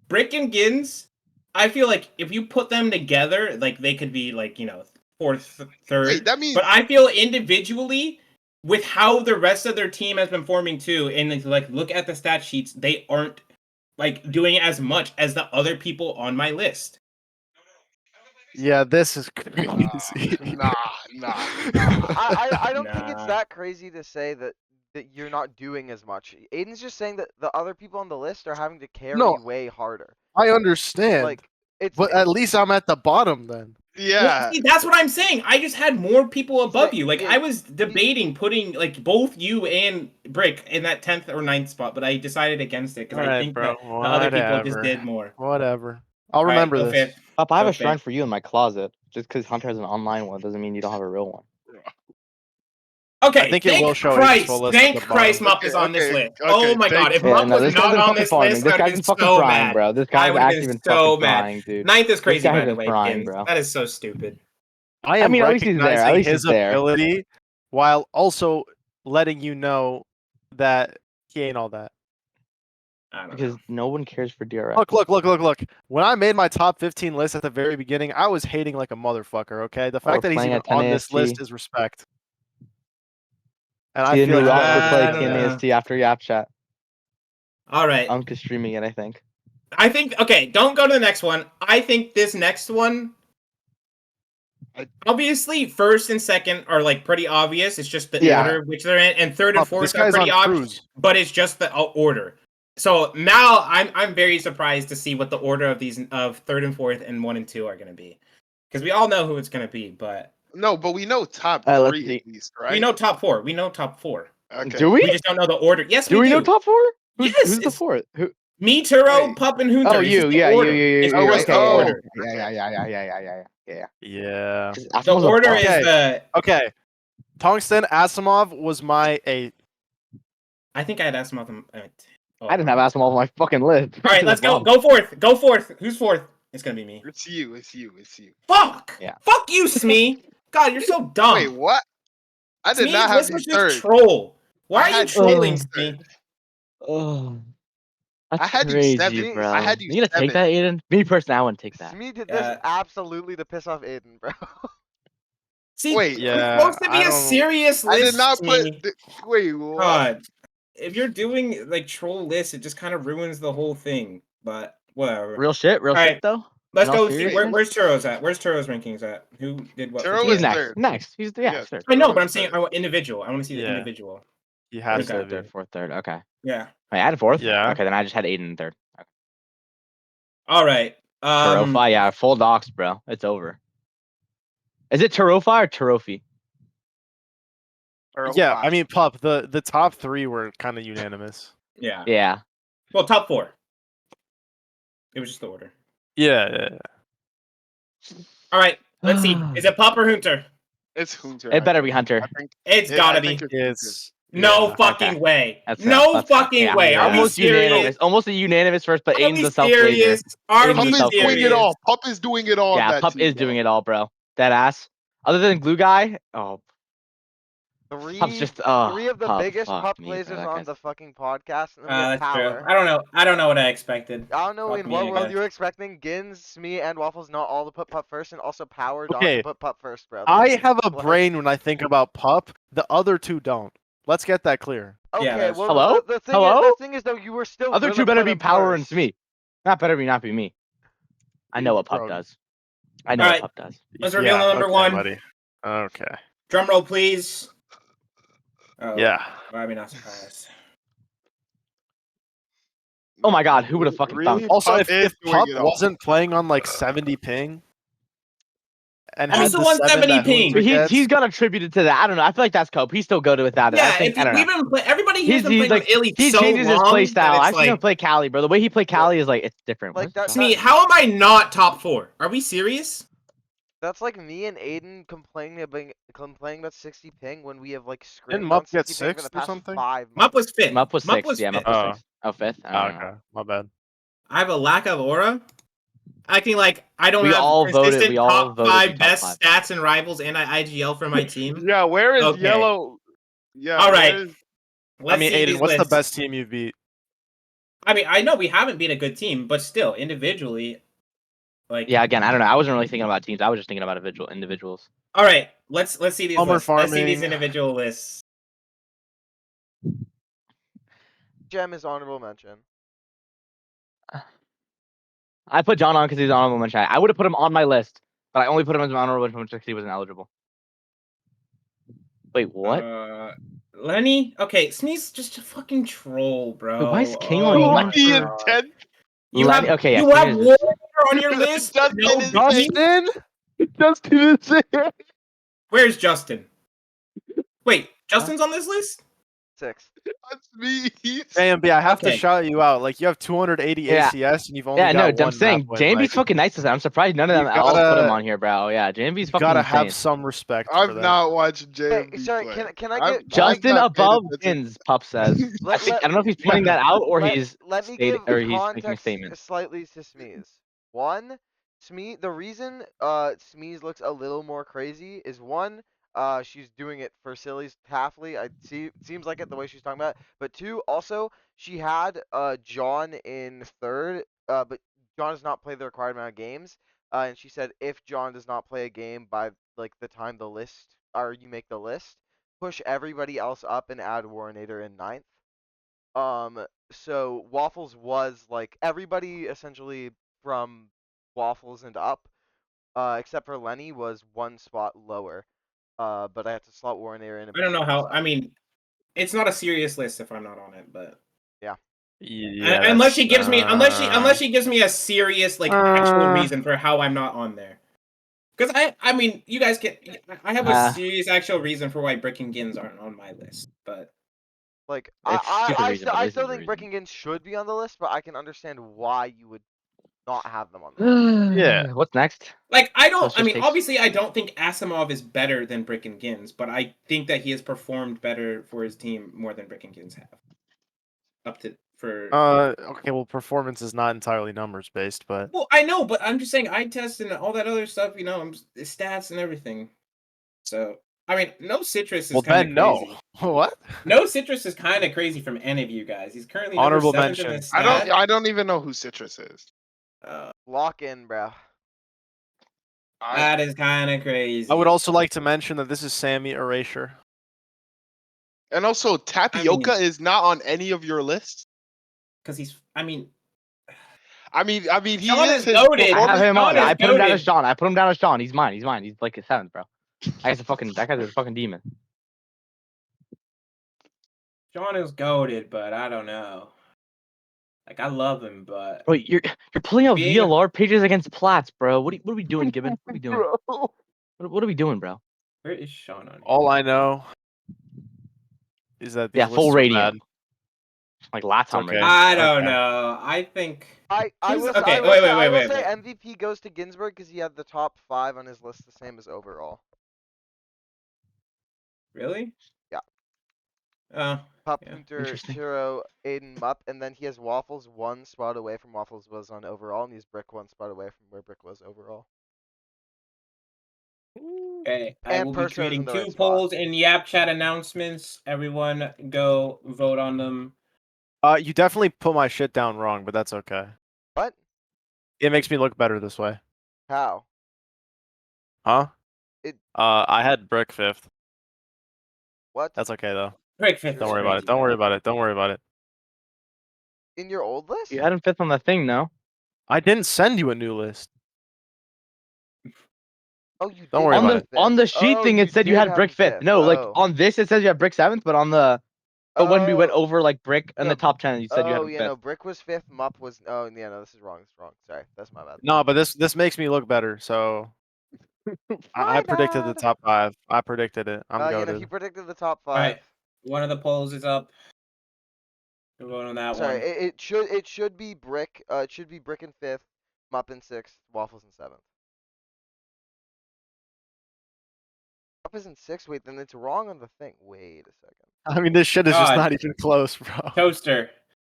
Brick and Gins, I feel like if you put them together, like they could be like 4th, 3rd. Wait, that means... But I feel individually, with how the rest of their team has been forming too, and like look at the stat sheets, they aren't like doing as much as the other people on my list. Yeah, this is crazy. Nah. I don't think it's that crazy to say that you're not doing as much. Aiden's just saying that the other people on the list are having to carry way harder. I understand. Like but at least I'm at the bottom then. Yeah. Well, see, that's what I'm saying. I just had more people above you. Like I was debating putting like both you and Brick in that 10th or 9th spot, but I decided against it because I think that the other people just did more. Whatever. I'll remember this. Pop, I have a shrine for you in my closet. Just because Hunter has an online one doesn't mean you don't have a real one. Okay, I think it will show Thank Christ Mup is on this list. Oh my god, if Mup was not on this list, this I'd guy's been fucking so crying, mad. bro. This guy's actually been fucking crying, dude. 9th is crazy, by the way. Bro. That is so stupid. I am at least he's there. At least his he's there. ability while also letting you know that he ain't all that. Because no one cares for DRX. Look. When I made my top 15 list at the very beginning, I was hating like a motherfucker, okay? The fact that he's even on this list is respect. And I feel like also play TNAST after YapChat. All right. Is streaming it, I think. Okay, don't go to the next one. I think this next one, obviously, 1st and 2nd are like pretty obvious. It's just the order which they're in, and 3rd and 4th are pretty obvious. But it's just the order. So now I'm very surprised to see what the order of these of 3rd and 4th and 1 and 2 are going to be, because we all know who it's going to be. But we know top 3 at least, right? We know top 4. Okay. Do we? We just don't know the order. Yes, do we know top 4? Who's the 4th? Me, Turo, Wait. Pup, and Hunter. Oh, It's you, just the yeah, order. you, It's Oh, just it's the oh. order. Yeah. Yeah. 'Cause The Asimov's a order bum. is Okay. the. Okay. Tungsten Asimov was my 8. I think I had Asimov. I didn't have Asimov on my fucking list. All right, let's go. Go forth. Go forth. Who's fourth? It's gonna be me. It's you. It's you. Fuck. Yeah. Fuck you, Smiy. God, you're so dumb. Wait, what? I did Smiy, not have this was you just third. troll. Why I are you had trolling, James Smiy? third. Oh, I that's had you crazy, 7. bro. I had you You gonna take 7. that, Aiden? Me personally, I wouldn't take that. Smee did this Yeah. absolutely to piss off Aiden, bro. See, Wait, it's Yeah, supposed to be I a don't- serious I did list, not put. Smiy. Wait, what? God, if you're doing like troll lists, it just kind of ruins the whole thing. But whatever. Real shit, All right, though. let's In all go see seriousness? where's Turo's at. Where's Turo's rankings at? Who did what? Turo for He's is Turo? next. third. Next. He's Yeah, third. I know, Turo but I'm is saying third. I want individual. I want to see the Yeah. individual. He has Okay. to be. Fourth, third. Okay. Yeah. Wait, I had fourth. Yeah. Okay, then I just had Aiden in third. Okay. All right. Turofi, yeah, full docs, bro. It's over. Is it Turofi or Turofi? Turo Yeah, five. I mean, Pup, the top 3 were kind of unanimous. Yeah. Yeah. Well, top 4. It was just the order. Yeah. All right. Let's see. Is it Pop or Hunter? It's Hunter. It I better think. be Hunter. I think. It's I gotta think be. It's No yeah. fucking Okay. way. That's No that's fair. fucking Yeah. way. Are we Almost serious? unanimous. Almost a unanimous first, but Are Aiden's we a self-blazer. serious? Are Aiden's Pup we a is doing self-blazer. it serious? all. Pup is doing it all. Yeah, that Pup team, is bro. doing it all, bro. That ass. Other than Glue Guy, oh, Three, Pup's just three of the Pup, biggest fuck pup me, bro, blazers that on guy's- the fucking podcast, and then we have That's true. Power. I don't know what I expected. I don't know Fuck in me, what I world guess. you were expecting Gins, Smee, and Waffles not all to put Pup first, and also Power not Okay. to put Pup first, bro. I have a Like- brain when I think about Pup. The other 2 don't. Let's get that clear. Okay, that's well, Hello? the thing Hello? is, the thing is though, you were still Other gonna two better put be him Power and first. Smee. Not be me. I know what Pup Bro. does. I know Alright. what Pup does. Let's reveal the number okay, 1. buddy. Okay. Drum roll, please. Oh, Yeah. why am I not surprised? Oh my God, who would have fucking Really? thunk? Also, Pup is if doing Pup it all. wasn't playing on like 70 ping and Who's had the the 170 7 that ping? Hunter He's gets, got attributed to that. I don't know. I feel like that's Cope. He's still good without it. I Yeah, think I don't know. we've been everybody here's been playing like with Illy he so changes his long play that style. I've it's seen him like, play Cali, bro. The way he played Cali is like it's different. Like, What's that- going Smeet, how am I not top 4? Are we serious? That's like me and Aiden complaining about 60 ping when we have like screamed Mup on get 60 ping for the 6th or past something? 5 Mup months. was 5th. on? Mup was Mup 6th. was Yeah, 5th. Mup was Oh. 6th. Oh, 5th. I don't know. okay, my bad. I have a lack of aura. Acting like I don't We have all voted- consistent we all top voted 5 you top best 5. stats and rivals and IGL for my team. Yeah, where is Okay. yellow? Yeah. All where right. is- Let's I mean, see Aiden, these what's the lists. best team you've beat? I mean, I know we haven't beat a good team, but still, individually, like Yeah, again, I don't know. I wasn't really thinking about teams. I was just thinking about individuals. All right, let's see these Summer lists. Let's see these farming. individual lists. Gem is honorable mention. I put John on because he's honorable mention. I would have put him on my list, but I only put him as an honorable mention because he wasn't eligible. Wait, what? Lenny? Okay, Sneeze just a fucking troll, bro. Wait, why is King Oh on my yours? Lucky in God. 10th. You Lenny- have okay, yeah, you King have is Warrior just- on your list. Justin No is Beanie? Justin? Justin is there. Where's Justin? Wait, Justin's on this list? 6th. That's me. JMB, I have Okay. to shout you out. Like, you have 280 Yeah. ACS and you've only Yeah, got no, one I'm saying map win. JMB's Like, fucking nice. I'm surprised none of You them else put him gotta- on here, bro. Yeah, JMB's you fucking gotta insane. have some respect for I've that. not watched Hey, JMB sorry, play. can I I've- get Justin I've not paid above attention. Gins, Pup says. I don't know if he's pointing that out or he's let me stating give or he's making a context statement. slightly to Smees. One, the reason Smees looks a little more crazy is one, she's doing it for sillies halfly. Seems like it the way she's talking about it. But two, also she had John in 3rd, but John does not play the required amount of games. And she said if John does not play a game by like the time the list or you make the list, push everybody else up and add Warrenator in 9th. So Waffles was like everybody essentially from Waffles and up, except for Lenny was one spot lower. But I had to slot Warrenator in. I don't know how. I mean, it's not a serious list if I'm not on it, but Yeah, unless she that's- gives me unless she gives me a serious like actual reason for how I'm not on there. Because I mean, you guys get. I have a serious actual reason for why Brick and Gins aren't on my list, but Like It's stupid reason, but I this still is the think reason. Brickingins should be on the list, but I can understand why you would not have them on the list. Yeah. What's next? Like, I don't. Let's I just mean, take- obviously, I don't think Asimov is better than Brick and Gins, but I think that he has performed better for his team more than Brick and Gins have. Up to for. Okay, well, performance is not entirely numbers based, but Well, I know, but I'm just saying, eye test and all that other stuff. You know, stats and everything. So, I mean, no citrus is well, kind of then crazy. no. What? No citrus is kind of crazy from any of you guys. He's currently number Honorable 7th in mention. the stat. I don't even know who Citrus is. Lock in, bro. That is kind of crazy. I would also like to mention that this is Sammy Erasure. And also, Tapioca is not on any of your lists. because he's. I mean, I mean, he Sean is is his goated. I have performance. him Sean on. is I put him down as goated. Sean. I put him down as Sean. He's mine. He's mine. He's like his 7th, bro. That guy's a fucking demon. Sean is goaded, but I don't know. Like, I love him, but Bro, you're pulling out Being a- VLR pages against Platts, bro. What are we doing, Gibbon? What are we doing? Bro. What are we doing, bro? where is Sean on here? All I know is that these Yeah, full lists are radiant. bad. Like last time, okay. right? I don't Okay. know. I think I Here's- will okay, I will wait, say, wait, I will wait, say wait. MVP goes to Ginzburg because he had the top 5 on his list, the same as overall. really. Yeah. Pop Punter, Interesting. Chiro, Aiden, Mupp, and then he has Waffles 1 spot away from Waffles was on overall, and he's Brick 1 spot away from where Brick was overall. Okay, I And will be Perso is creating in the 2 right spot. polls in YapChat announcements. Everyone go vote on them. You definitely put my shit down wrong, but that's okay. What? It makes me look better this way. How? Huh? It- I had Brick 5th. What? That's okay though. Brick fifth. Don't is worry about crazy, it. Don't bro. worry about it. Don't worry about it. In your old list? You had him 5th on the thing, no? I didn't send you a new list. Oh, you Don't did worry have about him it. fifth. On the sheet Oh, thing, it said you did had have Brick him 5th. fifth. No, like Oh. on this it says you have Brick 7th, but on the when we went Oh. over like Brick and No, the top 10, you said you had Oh, him yeah, 5th. no, Brick was 5th, Mupp was. Oh, yeah, no, this is wrong. This is wrong. Sorry, that's my bad. No, but this makes me look better. So I predicted the bad. top 5. I predicted it. I'm You know, goated. he predicted the top All 5. right, one of the polls is up. We'll vote on that Sorry, one. it should be Brick. It should be Brick in 5th, Mupp in 6th, Waffles in 7th. Mupp is in 6th. Wait, then it's wrong on the thing. Wait a second. I mean, this shit is just God. not even close, bro. Toaster.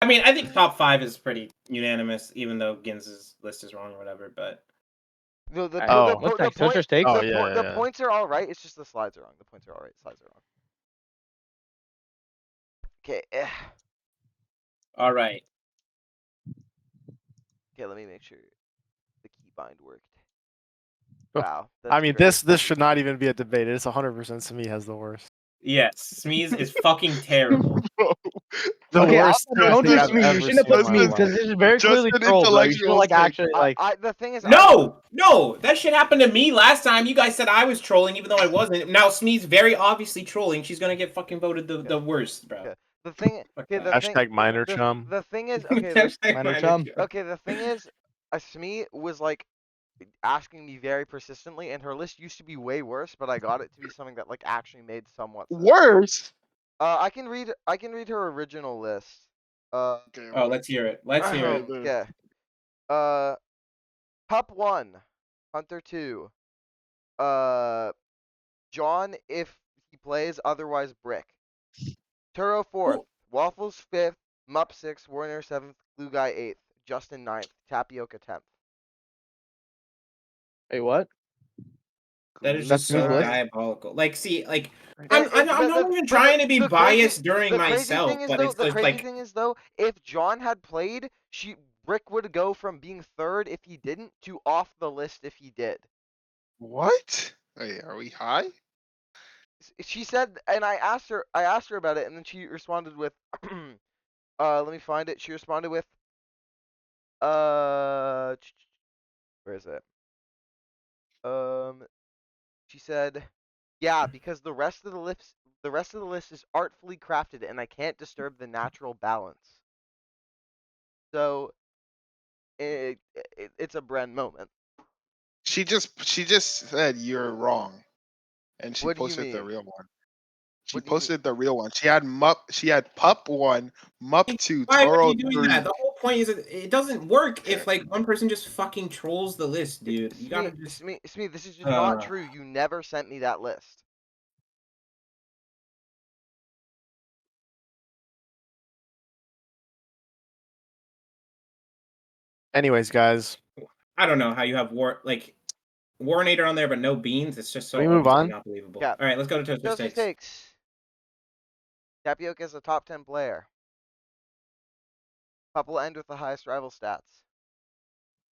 I mean, I think top 5 is pretty unanimous, even though Gins' list is wrong or whatever. But No, Oh. What's next? Toaster's takes? Oh, the, yeah, the yeah. points are all right. It's just the slides are wrong. The points are all right. Slides are wrong. Okay. all right. Okay, let me make sure the keybind worked. Oh, Wow. I That's mean, great. this should not even be a debate. It's 100% Smiy has the worst. Yes, Smeeze is fucking terrible. The Okay, worst thing I don't do think I've Smeeze. You ever shouldn't have seen in put my Smeeze life. because this is very Just clearly an troll, bro. You should have like intellectual actually like. The thing is, No, that shit happened to me last time. You guys said I was trolling, even though I wasn't. Now Smee's very obviously trolling. She's gonna get fucking voted the worst, bro. Okay. The thing. Fuck Okay, that. Hashtag minor chum. the thing is, okay, the, Hashtag Minor minor chum. chum. okay, the thing is, Smi was like asking me very persistently, and her list used to be way worse, but I got it to be something that like actually made somewhat sense. Worse. I can read her original list. Okay, Oh, let's hear it. Let's hear it. Okay. Pup 1, Hunter 2, John if he plays, otherwise Brick. Turo 4th, Who- Waffles 5th, Mupp 6th, Warner 7th, Glue Guy 8th, Justin 9th, Tapioca 10th. Wait, what? That is That's just so Smee's list? diabolical. Like, see, like And- I'm and not even but trying to be the biased crazy, during the crazy myself, thing is but though, it's the just crazy like thing is though, if John had played, Brick would go from being 3rd if he didn't to off the list if he did. What? Wait, are we high? She said, and I asked her about it, and then she responded with, let me find it. She responded with, where is it? She said, yeah, because the rest of the list is artfully crafted, and I can't disturb the natural balance. So, it's a Bren moment. She just said you're wrong, and she What do you posted the mean? real one. She What do you mean? posted the real one. She had Pup 1, Mup 2, Why are Toro you doing 3. that? The whole point is that it doesn't work if like one person just fucking trolls the list, dude. You gotta just. Smee, this is just not true. You never sent me that list. Anyways, guys, I don't know how you have Warnator on there but no beans. It's just so Can we move obviously on? not believable. Yeah. All right, let's go to Toaster Toaster Steaks. Steaks. Tapioca is a top 10 player. Pup will end with the highest rival stats.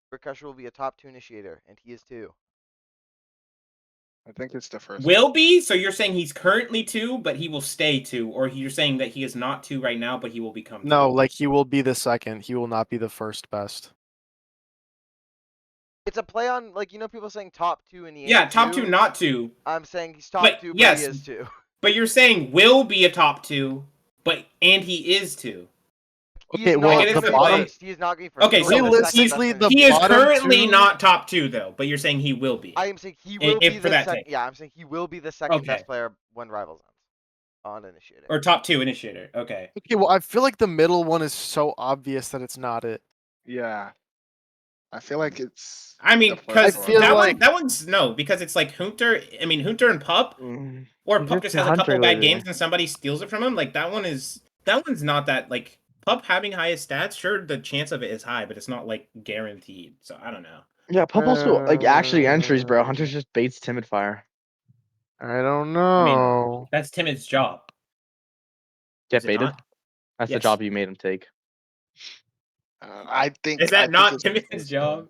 Brick will be a top 2 initiator, and he is 2. I think it's the first. Will be? So you're saying he's currently 2, but he will stay 2, or you're saying that he is not 2 right now, but he will become 2? no, like he will be the second. He will not be the first best. It's a play on, like, you know, people saying top 2 and he ain't Yeah, top 2, 2? not 2. I'm saying he's top But 2, but yes. he is 2. But you're saying will be a top 2, and he is 2. He Okay, is well, not the going to be bottom- first. He is not going to be first. Okay, He'll so be the second realistically, best the He player. is bottom currently 2 not top 2 though, but you're saying he will be. I am saying he will be for the that second. take. Yeah, I'm saying he will be the second Okay. best player when Rivals ends on initiator. Or top 2 initiator. Okay. Okay, well, I feel like the middle one is so obvious that it's not it. Yeah. I feel like it's. I mean, the first because I feel that like- one's no, because it's like Hunter. I mean, Hunter and Pup, or Pup just has a couple bad games and somebody steals it from him. Like that one's not that like Pup having highest stats. Sure, the chance of it is high, but it's not like guaranteed. So I don't know. Yeah, Pup also like actually entries, bro. Hunter's just baits timid fire. I don't I mean, know. that's Timid's job. Get Is it baited. not? That's the Yes. job you made him take. I think. Is I that think not it's Timothy's first. job?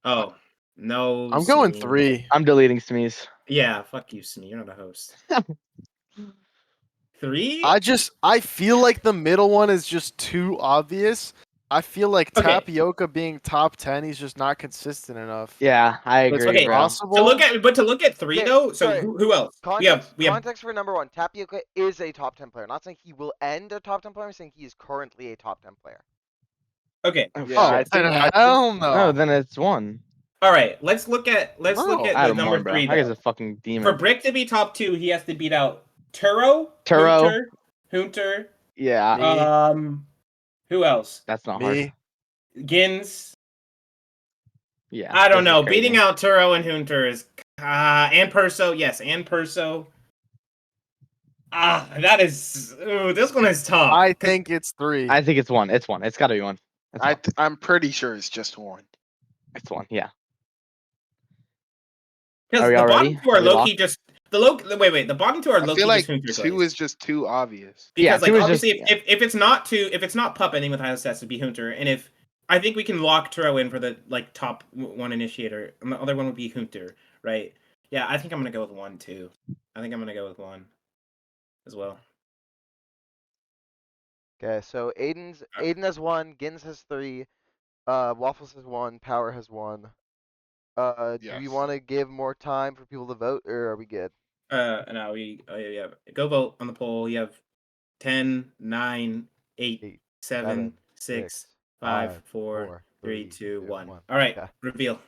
Oh no! I'm going Smiy. 3. I'm deleting Smees. Yeah, fuck you, Smiy. You're not a host. 3? I feel like the middle one is just too obvious. I feel like Okay. Tapioca being top 10, he's just not consistent enough. Yeah, I But it's agree, okay, bro. possible. To look at 3 Okay, though. So sorry. who else? Context, we have context for number 1. Tapioca is a top 10 player. I'm not saying he will end a top 10 player. I'm saying he is currently a top 10 player. okay. Oh, Yeah, I shit. think. Hell no. Oh, then it's 1. All right, let's look at No. the Adam number 1, bro. 3 That guy's though. a fucking For demon. Brick to be top 2, he has to beat out Turo, Turo. Hunter. Yeah, Me. Who else? that's not hard. Me. Gins. Yeah. I don't this is know. crazy. Beating out Turo and Hunter is and Perso. Yes, and Perso. That is. Ooh, this one is tough. I think it's 3. I think it's 1. It's 1. It's got to be 1. It's 1. I'm pretty sure it's just 1. It's 1. Yeah. Because Are we the all bottom ready? 2 are Are we low locked? key just the bottom 2 are I low key feel like just Hunter 2 plays. is just too obvious. Yeah, Because like 2 is obviously just- if it's not 2, if it's not Pup ending with high stats, it'd be Hunter, and if I think we can lock Turo in for the like top 1 initiator, and the other one would be Hunter, right? Yeah, I think I'm gonna go with 1 too. I think I'm gonna go with 1 as well. Okay, so Aiden has 1, Gins has 3, Waffles has 1, Power has 1. Do we Yes. want to give more time for people to vote, or are we good? No, yeah, go vote on the poll. You have 10, 9, 8, 8, 7, 6, 5, 4, 3, 2, 1. All right, Okay. reveal.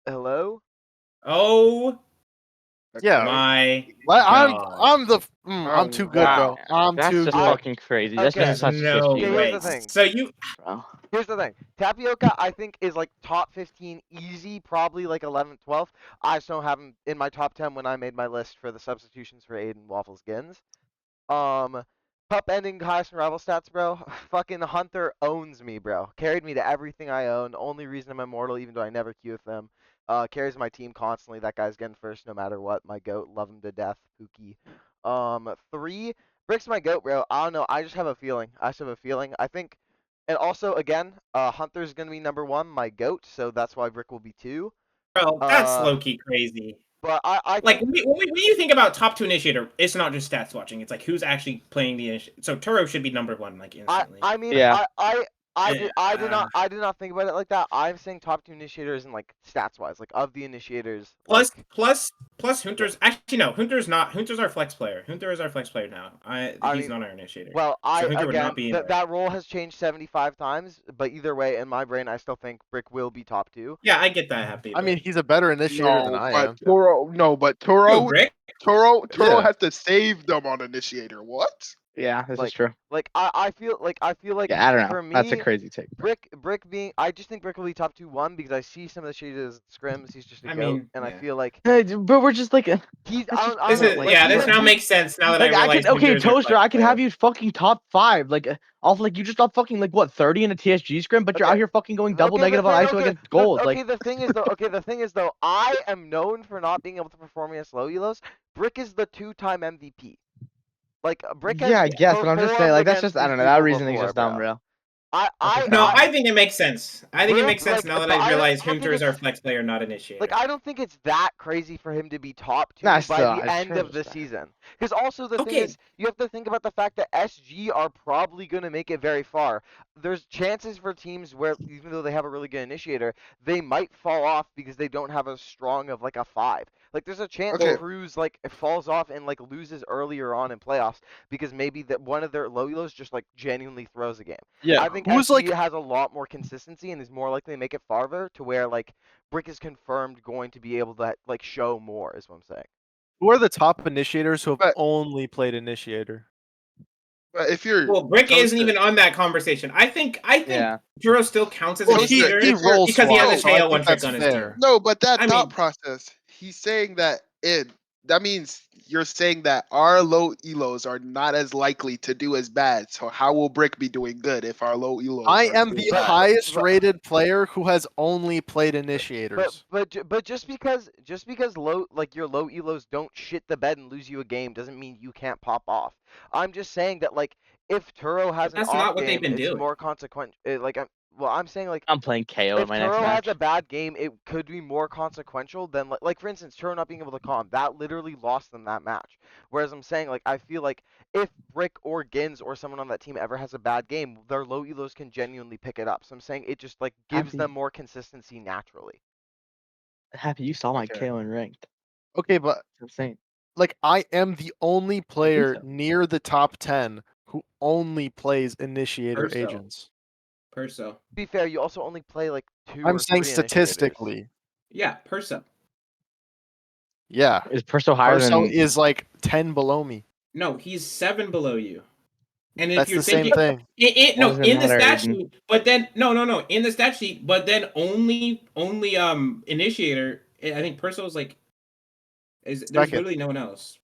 Hello? Oh Yeah. my I'm God. I'm too good, wow. bro. I'm That's too just good. fucking crazy. That's Okay. just such no shit, Okay, way. here's the thing. So you bro. Here's the thing. Tapioca, I think, is like top 15 easy, probably like 11th, 12th. I just don't have him in my top 10 when I made my list for the substitutions for Aiden, Waffles, Gins. Pup ending highest in rival stats, bro. Fucking Hunter owns me, bro. Carried me to everything I own. Only reason I'm immortal, even though I never queue with them. Carries my team constantly. That guy's getting first no matter what. My goat, love him to death. Pookie. 3, Brick's my goat, bro. I don't know. I just have a feeling. I think, and also again, Hunter's gonna be number 1, my goat. So that's why Brick will be 2. bro, that's low key crazy. But I Like think, when you think about top 2 initiator, it's not just stats watching. It's like who's actually playing the initiator. So Turo should be number 1, like instantly. I mean, Yeah. I did not think about it like that. I'm saying top 2 initiators and like stats wise, like of the initiators. Plus, Like, plus Hunter's actually no, Hunter's not. Hunter's our flex player. Hunter is our flex player now. I He's mean, not our initiator. well, So Hunter would again not be in there. that role has changed 75 times, but either way, in my brain, I still think Brick will be top 2. Yeah, I get that, Happy. I mean, he's a better initiator than No, I but am. Toro. No, but Yo, Toro. Brick. Toro Yeah. has to save them on initiator. What? Yeah, this is Like, true. like I feel like Yeah, I don't know. for me, That's a crazy take. bro. Brick being, I just think Brick will be top 2-1 because I see some of the shades scrims. He's just a I goat, mean, and I yeah. feel like But we're just like, he's. That's just- I This don't is know, like, yeah. This even now he- makes sense now that like I I realize. could okay, Hunter's our Toaster. flex I could have player. you fucking top 5, like off like you just off fucking like what 30 in a TSG scrim, but you're out Okay. here fucking going double Okay, the negative on thing- ISO okay, against gold. okay, Like the thing is though, I am known for not being able to perform against low elos. Brick is the 2-time MVP. Like Brick has yeah, I guess, but I'm just saying performed like that's against just I these don't know. That people reasoning's before, just dumb, bro. bro. I That's just No, dumb. I think it makes sense. I think it Brick, makes sense like, now that but I realize I don't think Hunter is our it's flex player, not initiator. like I don't think it's that crazy for him to be top 2 Nah, by still, the it's end sure of the it's bad. season. Because also the thing Okay. is, you have to think about the fact that SG are probably going to make it very far. There's chances for teams where even though they have a really good initiator, they might fall off because they don't have as strong of like a 5. Like there's a chance Okay. Cruz like falls off and like loses earlier on in playoffs because maybe that one of their low elos just like genuinely throws a game. Yeah. I think Who's SG like has a lot more consistency and is more likely to make it farther to where like Brick is confirmed going to be able to like show more is what I'm saying. who are the top initiators who have But- only played initiator? But if you're Well, Brick isn't Toaster- even on that conversation. I think Yeah. Juro still counts as Well, initiator he rolls because he has a swap, so I tail one think trick that's on his fair. team. No, but that I thought mean- process, he's saying that that means you're saying that our low elos are not as likely to do as bad. So how will Brick be doing good if our low elos? I are am doing the bad? highest but- rated player who has only played initiators. But just because low like your low elos don't shit the bed and lose you a game doesn't mean you can't pop off. I'm just saying that like if Turo has an That's off not what they've game, been it's doing. more consequential. I'm saying like I'm playing KO in if my next Turo match. has a bad game, it could be more consequential than like for instance Turo not being able to calm. That literally lost them that match. Whereas I'm saying like I feel like if Brick or Gins or someone on that team ever has a bad game, their low elos can genuinely pick it up. So I'm saying it just like gives Happy. them more consistency naturally. Happy, you saw my Okay. KO in ranked. Okay, but It's insane. like I am the only player so. near the top 10 who only plays initiator Perso. agents. Perso. To be fair, you also only play like 2 I'm or saying 3 initiators. statistically. Yeah, Perso. Yeah. Is Perso higher Arso than? is like 10 below me. No, he's 7 below you. And if That's you're the same thinking, thing. no, Why does it in the matter, stat Aiden? sheet, but then no, in the stat sheet, but then only initiator. I think Perso's like there's Second. literally no one else.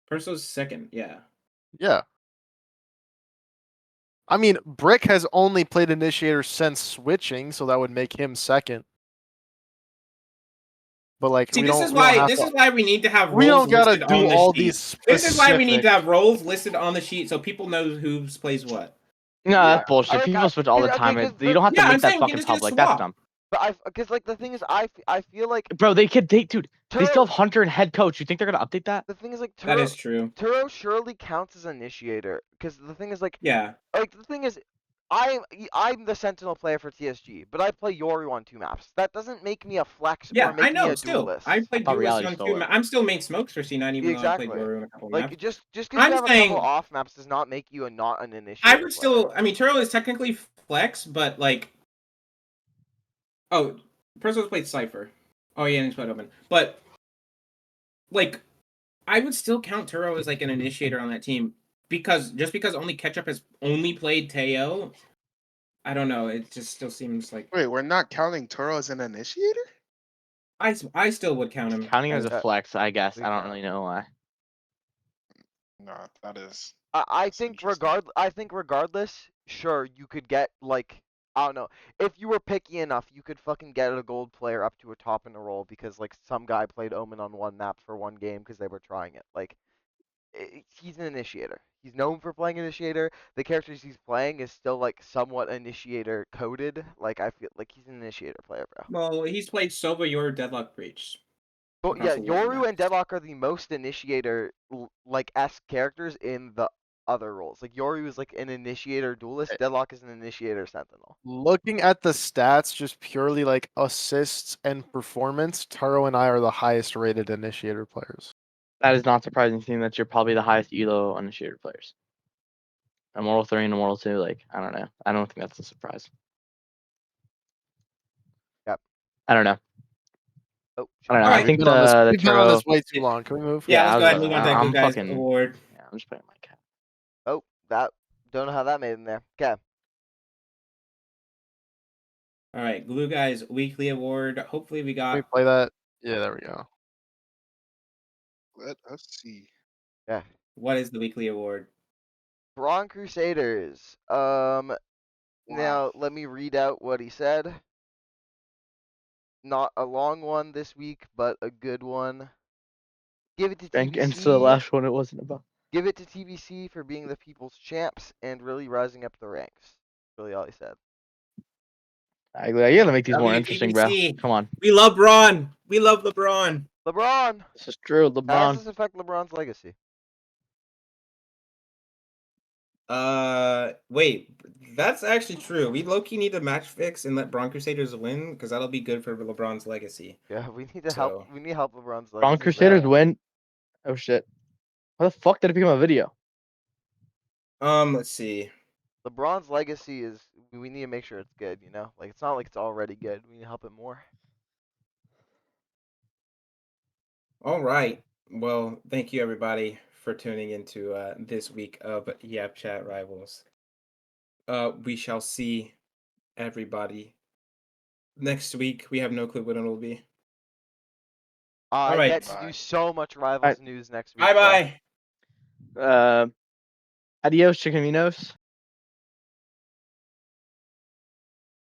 Perso's second, yeah. Yeah. I mean, Brick has only played initiator since switching, so that would make him second. But like, See, we this don't. is we don't why have this to- is why we need to have We roles don't gotta listed do on the all sheet. these. This is why we need to specific- have roles listed on the sheet so people know who plays what. No, Yeah. that's bullshit. I like- People switch all the okay, time. 'cause You don't have to Yeah, I'm make that saying, fucking just get a public. That's swap. dumb. But because like the thing is I feel like Bro, they dude. They still Turo, have Hunter and head coach. You think they're gonna update that? the thing is like That is true. Turo surely counts as initiator because the thing is like Yeah. the thing is I'm the sentinel player for TSG, but I play Yoru on 2 maps. That doesn't make me a flex Yeah, or make I know. me a Still, duelist. I played thought duelist reality on stole 2 it. I'm still main smokes for C9, even though I played Exactly. Yoru on a couple Like maps. just because I'm you have a saying- couple off maps does not make you not an initiator. I would player. still. I mean, Turo is technically flex, but like, oh, Perso's played Cypher. Oh yeah, and he's played Open. But like, I would still count Turo as like an initiator on that team because only Ketchup has only played Teo. I don't know. It just still seems like Wait, we're not counting Toro as an initiator? I still would count him. Counting as a that- flex, I guess. think I don't that- really know why. No, that is. I That's think interesting. regardless, sure you could get like I don't know. If you were picky enough, you could fucking get a gold player up to a top in a role because like some guy played Omen on 1 map for 1 game because they were trying it. Like he's an initiator. He's known for playing initiator. The characters he's playing is still like somewhat initiator coded. Like I feel like he's an initiator player, bro. Well, he's played Sova, your Deadlock Breach. But yeah, across the world Yoru maps. and Deadlock are the most initiator like esque characters in the other roles. Like Yori was like an initiator duelist. Deadlock is an initiator sentinel. Looking at the stats, just purely like assists and performance, Taro and I are the highest rated initiator players. That is not surprising, seeing that you're probably the highest elo initiator players. Immortal 3 and Immortal 2, like, I don't know. I don't think that's a surprise. Yep. I don't know. Oh, I don't know. All I right. think We've been on this, the we've been on this Turo. way too long. Can we move? Yeah, I let's was go ahead and move on to that I'm Good Guys fucking. award. Yeah, I'm just putting my cap. oh, that don't know how that made in there. Okay. All right, Glue Guys Weekly Award. Hopefully we Can we got. play that? Yeah, there we go. Let us see. Yeah. What is the weekly award? Brawn Crusaders. Now let me read out what he said. Not a long one this week, but a good one. Give it to And to the TBC. last one, it wasn't about. Give it to TBC for being the people's champs and really rising up the ranks. Really all he said. I gotta make these more interesting, bro. WTBC. Come on. We love Braun. We love LeBron. LeBron. This is true, How does LeBron. this affect LeBron's legacy? Wait, that's actually true. We low-key need to match fix and let Braun Crusaders win because that'll be good for LeBron's legacy. Yeah, we need to So- help. We need help LeBron's legacy. Braun Crusaders bad. win. Oh shit. How the fuck did it become a video? Let's see. LeBron's legacy is. We need to make sure it's good. You know, like it's not like it's already good. We need to help it more. All right. Well, thank you everybody for tuning into this week of YapChat Rivals. We shall see everybody next week. We have no clue when it will be. I Alright. get to do so much Rivals Alright. news next week. Bye bro. bye. Adios, Chicken Minos.